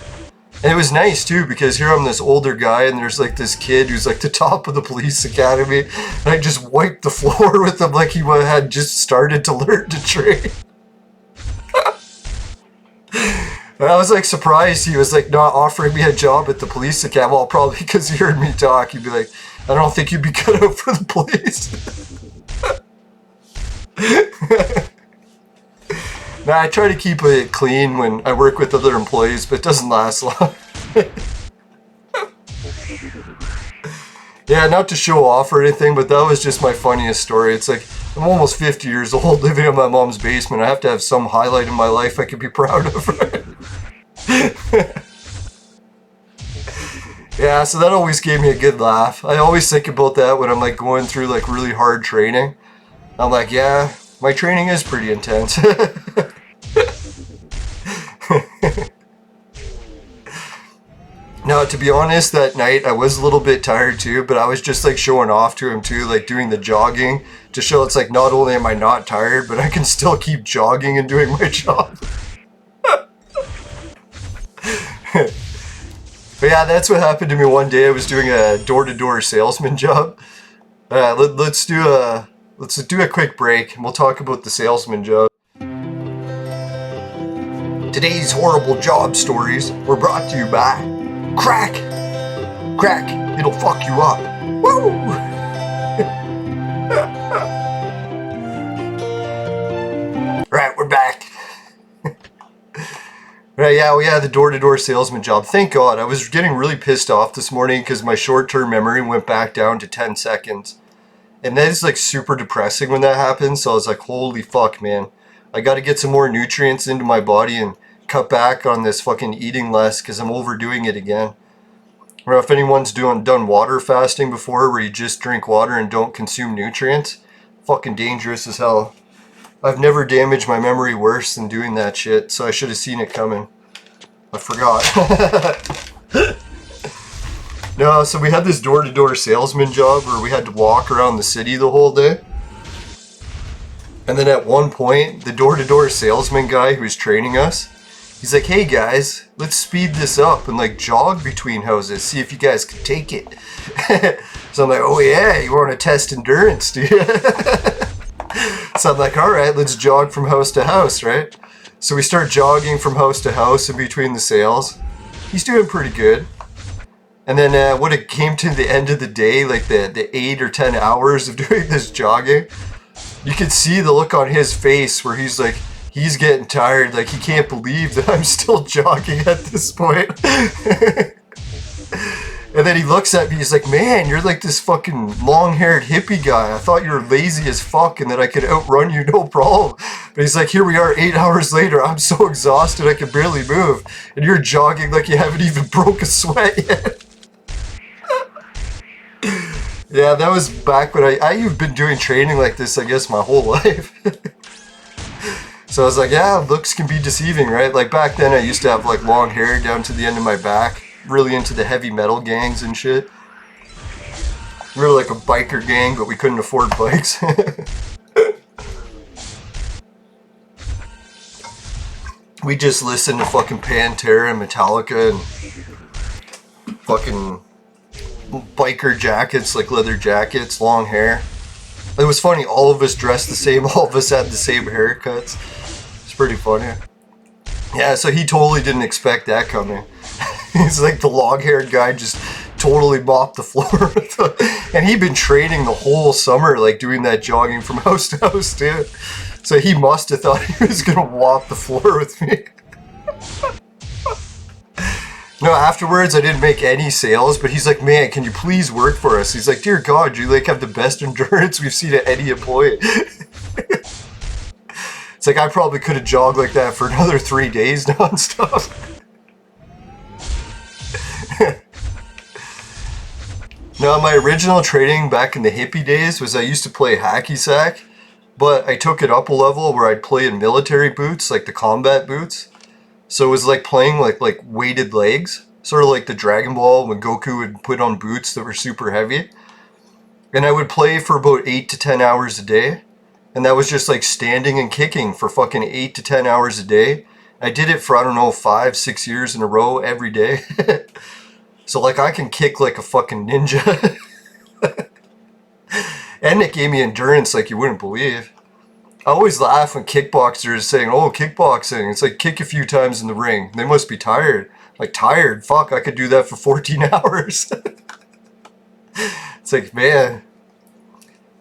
And it was nice too, because here I'm this older guy and there's like this kid who's like the top of the police academy, and I just wiped the floor with him like he had just started to learn to train. And I was like surprised he was like not offering me a job at the police academy. Well, probably because he heard me talk, he'd be like, I don't think you'd be cut out for the police. Nah, I try to keep it clean when I work with other employees, but it doesn't last long. Yeah, not to show off or anything, but that was just my funniest story. It's like, I'm almost 50 years old, living in my mom's basement. I have to have some highlight in my life I can be proud of. Yeah, so that always gave me a good laugh. I always think about that when I'm like going through like really hard training. I'm like, yeah, my training is pretty intense. Now, to be honest, that night I was a little bit tired too, but I was just like showing off to him too, like doing the jogging to show it's like not only am I not tired, but I can still keep jogging and doing my job. But yeah, that's what happened to me one day. I was doing a door-to-door salesman job. Let's do a quick break and we'll talk about the salesman job. Today's horrible job stories were brought to you by Crack! Crack, it'll fuck you up. Woo! Right, we're back. Right, yeah, well, yeah, the door-to-door salesman job. Thank God. I was getting really pissed off this morning because my short-term memory went back down to 10 seconds. And that is like super depressing when that happens. So I was like, holy fuck, man. I got to get some more nutrients into my body and cut back on this fucking eating less because I'm overdoing it again. I don't know if anyone's done water fasting before where you just drink water and don't consume nutrients. Fucking dangerous as hell. I've never damaged my memory worse than doing that shit, so I should have seen it coming. I forgot. No, so we had this door-to-door salesman job where we had to walk around the city the whole day. And then at one point, the door-to-door salesman guy who was training us, he's like, hey guys, let's speed this up and like jog between houses, see if you guys can take it. So I'm like, oh yeah, you want to test endurance, do you? So I'm like, alright, let's jog from house to house, right? So we start jogging from house to house in between the sales. He's doing pretty good. And then when it came to the end of the day, like the 8 or 10 hours of doing this jogging, you could see the look on his face where he's like, he's getting tired. Like, he can't believe that I'm still jogging at this point. And then he looks at me, he's like, man, you're like this fucking long-haired hippie guy. I thought you were lazy as fuck and that I could outrun you no problem. But he's like, here we are 8 hours later. I'm so exhausted I can barely move. And you're jogging like you haven't even broke a sweat yet. Yeah, that was back when I've been doing training like this, I guess, my whole life. So I was like, yeah, looks can be deceiving, right? Like back then I used to have like long hair down to the end of my back. Really into the heavy metal gangs and shit. We were like a biker gang, but we couldn't afford bikes. We just listened to fucking Pantera and Metallica and fucking biker jackets, like leather jackets, long hair. It was funny, all of us dressed the same, all of us had the same haircuts. It's pretty funny. Yeah, so he totally didn't expect that coming. He's like the long-haired guy just totally mopped the floor. And he'd been training the whole summer, like doing that jogging from house to house too. So he must have thought he was gonna mop the floor with me. No, afterwards I didn't make any sales, but he's like, man, can you please work for us? He's like, dear God, you like have the best endurance we've seen at any employee. It's like I probably could have jogged like that for another 3 days nonstop. Now, my original training back in the hippie days was I used to play hacky sack, but I took it up a level where I'd play in military boots, like the combat boots. So it was like playing like weighted legs, sort of like the Dragon Ball when Goku would put on boots that were super heavy. And I would play for about 8 to 10 hours a day. And that was just like standing and kicking for fucking 8 to 10 hours a day. I did it for, I don't know, 5, 6 years in a row every day. So like I can kick like a fucking ninja. And it gave me endurance like you wouldn't believe. I always laugh when kickboxers saying, oh, kickboxing. It's like kick a few times in the ring. They must be tired. Like, tired? Fuck, I could do that for 14 hours. It's like, man.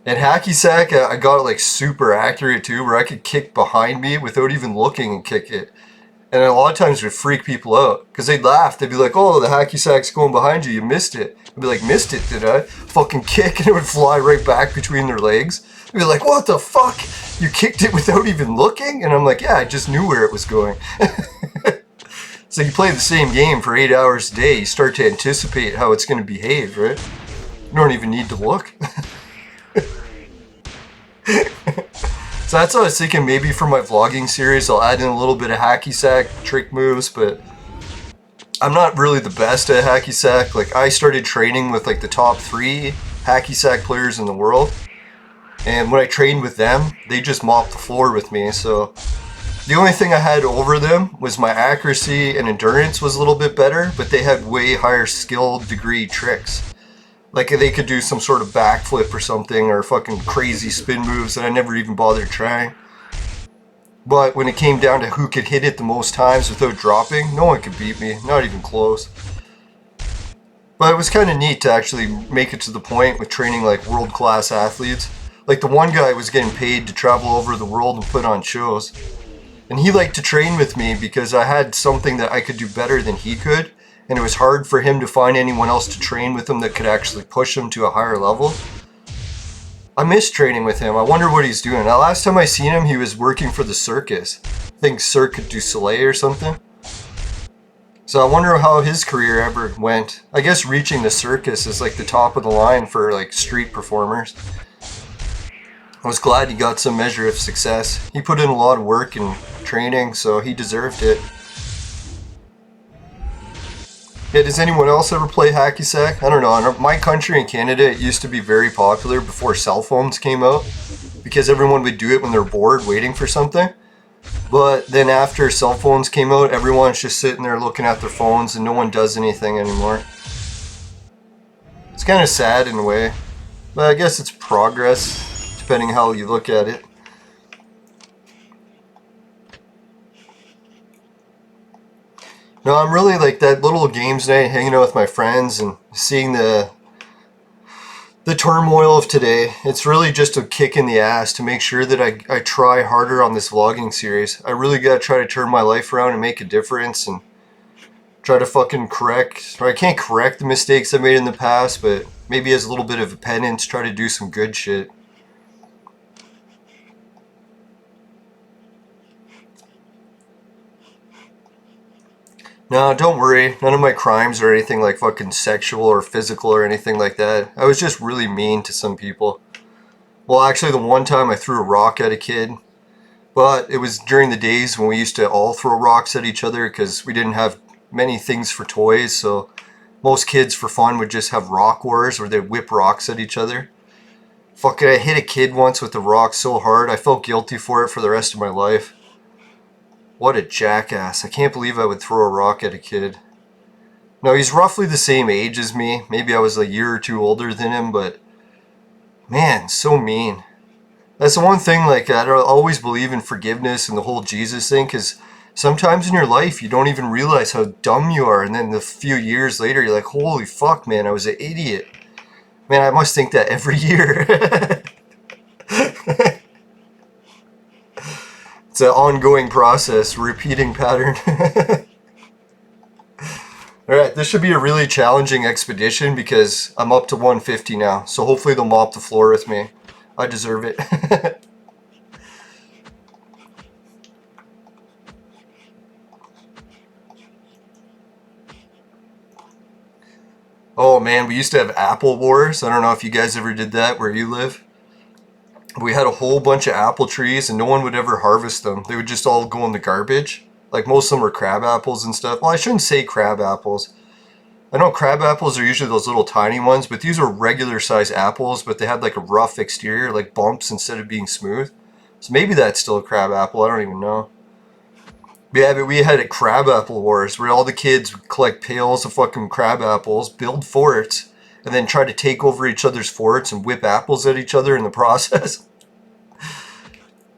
And hacky sack, I got it like super accurate too, where I could kick behind me without even looking and kick it. And a lot of times it would freak people out because they'd laugh. They'd be like, oh, the hacky sack's going behind you. You missed it. I'd be like, missed it, did I? Fucking kick, and it would fly right back between their legs. I'd be like, what the fuck? You kicked it without even looking? And I'm like, yeah, I just knew where it was going. So you play the same game for 8 hours a day. You start to anticipate how it's going to behave, right? You don't even need to look. So that's what I was thinking, maybe for my vlogging series I'll add in a little bit of hacky sack trick moves, but I'm not really the best at hacky sack. Like I started training with like the top 3 hacky sack players in the world, and when I trained with them, they just mopped the floor with me. So the only thing I had over them was my accuracy and endurance was a little bit better, but they had way higher skill degree tricks. Like they could do some sort of backflip or something, or fucking crazy spin moves that I never even bothered trying. But when it came down to who could hit it the most times without dropping, no one could beat me, not even close. But it was kind of neat to actually make it to the point with training like world-class athletes. Like the one guy was getting paid to travel over the world and put on shows. And he liked to train with me because I had something that I could do better than he could. And it was hard for him to find anyone else to train with him that could actually push him to a higher level. I miss training with him. I wonder what he's doing. The last time I seen him, he was working for the circus. I think Cirque du Soleil or something. So I wonder how his career ever went. I guess reaching the circus is like the top of the line for like street performers. I was glad he got some measure of success. He put in a lot of work and training, so he deserved it. Yeah, does anyone else ever play hacky sack? I don't know. In my country in Canada, it used to be very popular before cell phones came out because everyone would do it when they're bored waiting for something. But then after cell phones came out, everyone's just sitting there looking at their phones and no one does anything anymore. It's kind of sad in a way, but I guess it's progress, depending how you look at it. No, I'm really like that little games night, hanging out with my friends and seeing the turmoil of today. It's really just a kick in the ass to make sure that I try harder on this vlogging series. I really gotta try to turn my life around and make a difference and try to fucking correct, or I can't correct the mistakes I made in the past, but maybe as a little bit of a penance, try to do some good shit. No, don't worry. None of my crimes are anything like fucking sexual or physical or anything like that. I was just really mean to some people. Well, actually, the one time I threw a rock at a kid, but it was during the days when we used to all throw rocks at each other because we didn't have many things for toys, so most kids for fun would just have rock wars where they'd whip rocks at each other. Fucking, I hit a kid once with a rock so hard, I felt guilty for it for the rest of my life. What a jackass. I can't believe I would throw a rock at a kid. No, he's roughly the same age as me. Maybe I was a year or two older than him, but man, so mean. That's the one thing, like, I always believe in forgiveness and the whole Jesus thing, because sometimes in your life you don't even realize how dumb you are, and then a few years later you're like, holy fuck, man, I was an idiot. Man, I must think that every year. It's an ongoing process, repeating pattern. Alright, this should be a really challenging expedition because I'm up to 150 now, so hopefully they'll mop the floor with me. I deserve it. Oh man, we used to have apple wars. I don't know if you guys ever did that where you live. We had a whole bunch of apple trees and no one would ever harvest them. They would just all go in the garbage. Like most of them were crab apples and stuff. Well, I shouldn't say crab apples. I know crab apples are usually those little tiny ones, but these were regular size apples, but they had like a rough exterior, like bumps instead of being smooth. So maybe that's still a crab apple, I don't even know. Yeah, but we had a crab apple wars where all the kids would collect pails of fucking crab apples, build forts, and then try to take over each other's forts and whip apples at each other in the process.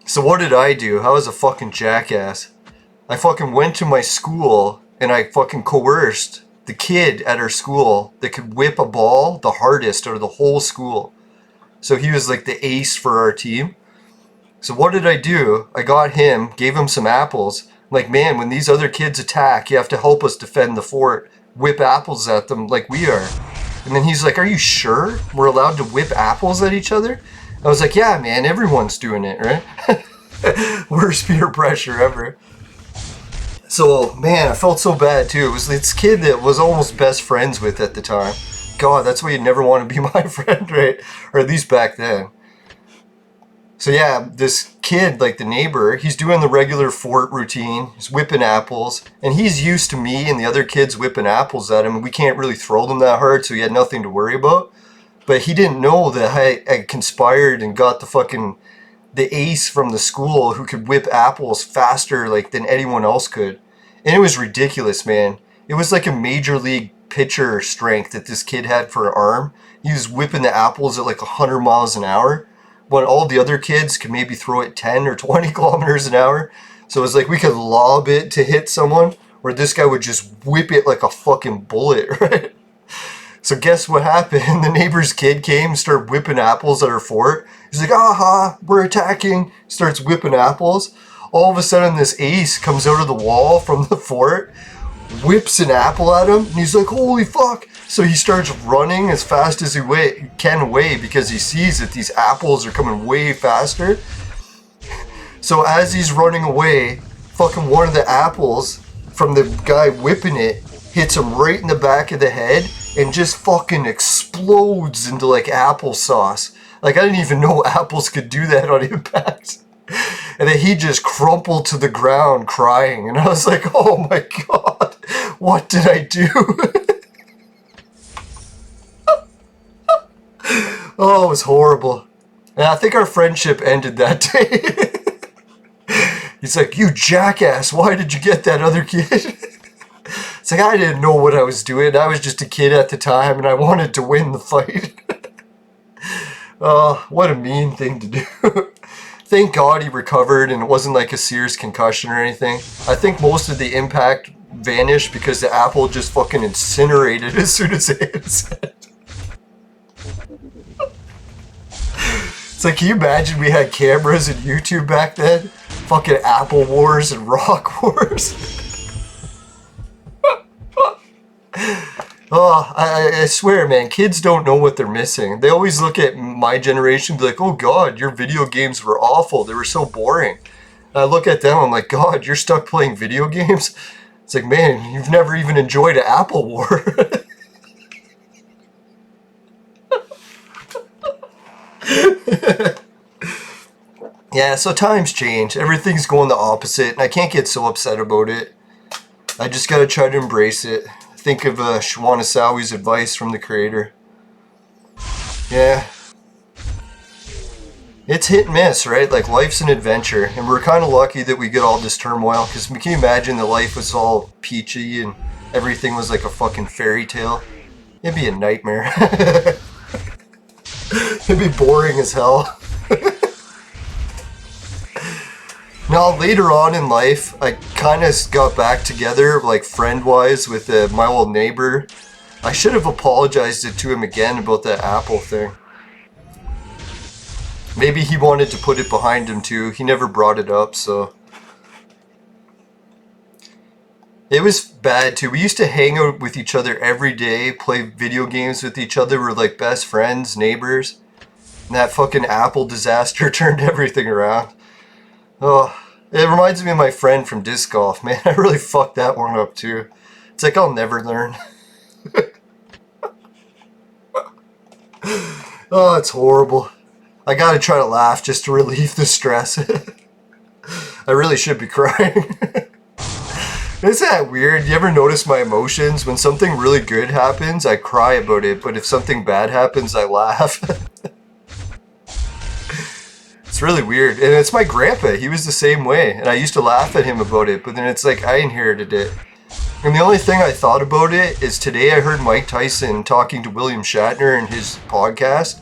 So what did I do? I was a fucking jackass. I fucking went to my school and I fucking coerced the kid at our school that could whip a ball the hardest out of the whole school. So he was like the ace for our team. So what did I do? I got him, gave him some apples. I'm like, man, when these other kids attack, you have to help us defend the fort. Whip apples at them like we are. And then he's like, are you sure we're allowed to whip apples at each other? I was like, yeah, man, everyone's doing it, right? Worst peer pressure ever. So, man, I felt so bad, too. It was this kid that was almost best friends with at the time. God, that's why you'd never want to be my friend, right? Or at least back then. So, yeah, this kid, like the neighbor, he's doing the regular fort routine. He's whipping apples. And he's used to me and the other kids whipping apples at him. And we can't really throw them that hard, so he had nothing to worry about. But he didn't know that I conspired and got the ace from the school who could whip apples faster like than anyone else could. And it was ridiculous, man. It was like a major league pitcher strength that this kid had for an arm. He was whipping the apples at like 100 miles an hour. When all the other kids could maybe throw it 10 or 20 kilometers an hour. So it was like we could lob it to hit someone, where this guy would just whip it like a fucking bullet, right? So guess what happened? The neighbor's kid came and started whipping apples at our fort. He's like, aha, we're attacking. Starts whipping apples. all of a sudden this ace comes out of the wall from the fort, whips an apple at him, and he's like, holy fuck. So he starts running as fast as he can away because he sees that these apples are coming way faster. So as he's running away, fucking one of the apples from the guy whipping it hits him right in the back of the head and just fucking explodes into like applesauce. Like, I didn't even know apples could do that on impact. And then he just crumpled to the ground crying. And I was like, oh my god, what did I do? Oh, it was horrible. And I think our friendship ended that day. He's like, you jackass, why did you get that other kid? It's like, I didn't know what I was doing. I was just a kid at the time and I wanted to win the fight. Oh, what a mean thing to do. Thank God he recovered and it wasn't like a serious concussion or anything. I think most of the impact vanished because the apple just fucking incinerated as soon as it hit his head. It's like, can you imagine we had cameras and YouTube back then? Fucking Apple Wars and Rock Wars. Oh, I swear, man, kids don't know what they're missing. They always look at my generation and be like, oh god, your video games were awful. They were so boring. And I look at them, I'm like, god, you're stuck playing video games? It's like, man, you've never even enjoyed an Apple War. Yeah, so times change. Everything's going the opposite, and I can't get so upset about it. I just gotta try to embrace it. Think of Shwanasawi's advice from the creator. Yeah. It's hit and miss, right? Like, life's an adventure, and we're kind of lucky that we get all this turmoil, because can you imagine that life was all peachy and everything was like a fucking fairy tale? It'd be a nightmare. It'd be boring as hell. Now, later on in life, I kind of got back together, like, friend-wise with my old neighbor. I should have apologized to him again about that apple thing. Maybe he wanted to put it behind him too. He never brought it up, so. It was bad too. We used to hang out with each other every day, play video games with each other. We're like best friends, neighbors. And that fucking apple disaster turned everything around. Oh, it reminds me of my friend from disc golf, man. I really fucked that one up too. It's like I'll never learn. Oh, it's horrible. I gotta try to laugh just to relieve the stress. I really should be crying. Isn't that weird? You ever notice my emotions? When something really good happens, I cry about it, but if something bad happens, I laugh. It's really weird. And it's my grandpa. He was the same way. And I used to laugh at him about it, but then it's like I inherited it. And the only thing I thought about it is today I heard Mike Tyson talking to William Shatner in his podcast,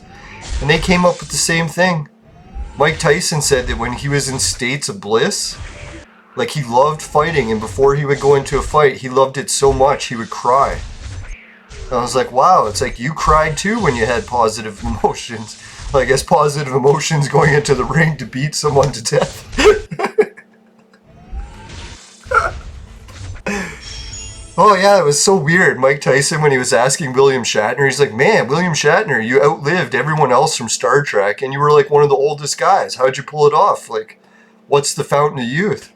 and they came up with the same thing. Mike Tyson said that when he was in states of bliss, like, he loved fighting, and before he would go into a fight, he loved it so much he would cry. And I was like, wow, it's like you cried too when you had positive emotions. I guess positive emotions going into the ring to beat someone to death. Oh yeah, it was so weird. Mike Tyson, when he was asking William Shatner, he's like, man, William Shatner, you outlived everyone else from Star Trek, and you were like one of the oldest guys. How'd you pull it off? Like, what's the fountain of youth?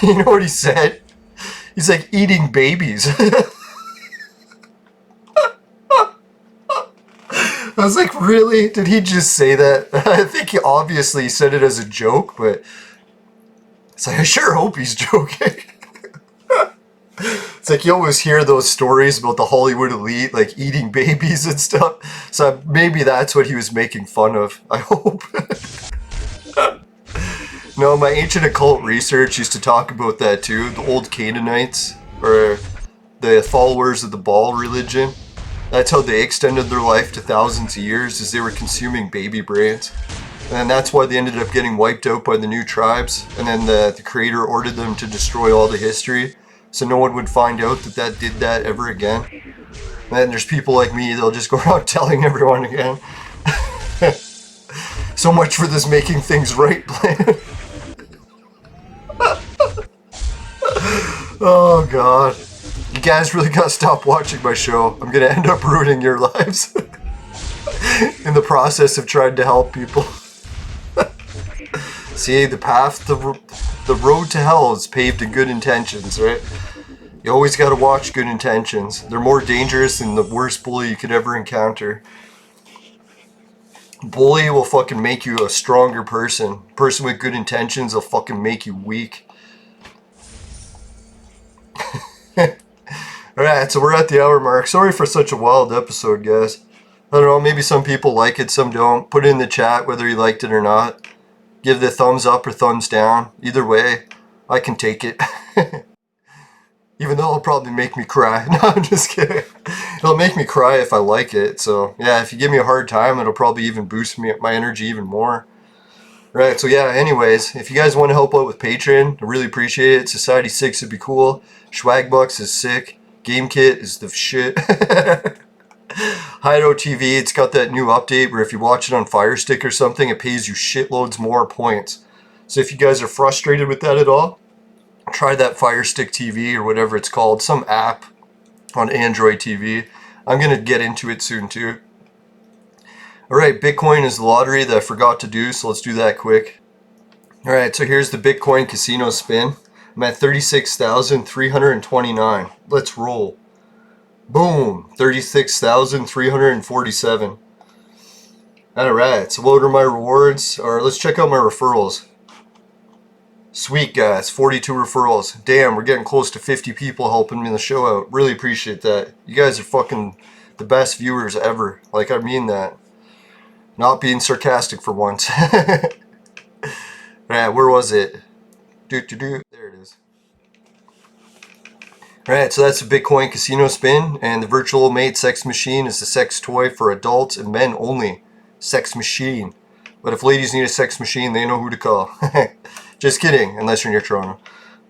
You know what he said? He's like, eating babies. I was like, really? Did he just say that? I think he obviously said it as a joke, but it's like, I sure hope he's joking. It's like you always hear those stories about the Hollywood elite, like eating babies and stuff. So maybe that's what he was making fun of. I hope. No, my ancient occult research used to talk about that too. The old Canaanites, or the followers of the Baal religion. That's how they extended their life to thousands of years, as they were consuming baby brains. And that's why they ended up getting wiped out by the new tribes. And then the creator ordered them to destroy all the history, so no one would find out that did that ever again. And then there's people like me, they'll just go around telling everyone again. So much for this making things right plan. Oh god. You guys really gotta stop watching my show. I'm gonna end up ruining your lives in the process of trying to help people. See, the path, the road to hell is paved in good intentions, right? You always gotta watch good intentions. They're more dangerous than the worst bully you could ever encounter. Bully will fucking make you a stronger person. Person with good intentions will fucking make you weak. Alright, so we're at the hour mark. Sorry for such a wild episode, guys. I don't know, maybe some people like it, some don't. Put it in the chat whether you liked it or not. Give the thumbs up or thumbs down. Either way, I can take it. Even though it'll probably make me cry. No, I'm just kidding. It'll make me cry if I like it. So, yeah, if you give me a hard time, it'll probably even boost my energy even more. Right, so yeah, anyways, if you guys want to help out with Patreon, I really appreciate it. Society 6 would be cool. Swagbucks is sick. GameKit is the shit. Hideout TV, it's got that new update where if you watch it on Fire Stick or something, it pays you shitloads more points. So if you guys are frustrated with that at all, try that Fire Stick TV or whatever it's called, some app on Android TV. I'm going to get into it soon too. Alright, Bitcoin is the lottery that I forgot to do, so let's do that quick. Alright, so here's the Bitcoin casino spin. I'm at 36,329. Let's roll. Boom, 36,347. Alright, so what are my rewards? Or let's check out my referrals. Sweet guys, 42 referrals. Damn, we're getting close to 50 people helping me the show out. Really appreciate that. You guys are fucking the best viewers ever. Like, I mean that. Not being sarcastic for once. Alright, where was it? There it is. Alright, so that's a Bitcoin casino spin, and the virtual mate sex machine is a sex toy for adults and men only. Sex machine. But if ladies need a sex machine, they know who to call. Just kidding, unless you're near Toronto.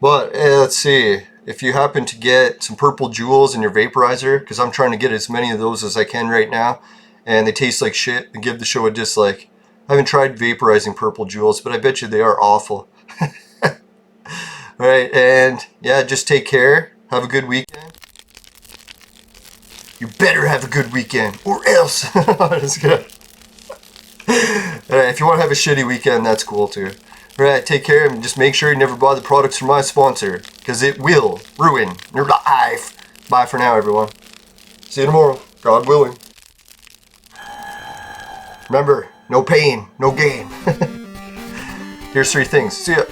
But let's see, if you happen to get some purple jewels in your vaporizer, because I'm trying to get as many of those as I can right now, and they taste like shit, and give the show a dislike. I haven't tried vaporizing purple jewels, but I bet you they are awful. Alright, and yeah, just take care. Have a good weekend. You better have a good weekend, or else. Just kidding. Alright, if you want to have a shitty weekend, that's cool too. Alright, take care and just make sure you never buy the products from my sponsor, because it will ruin your life. Bye for now, everyone. See you tomorrow, God willing. Remember, no pain, no gain. Here's 3 things. See ya.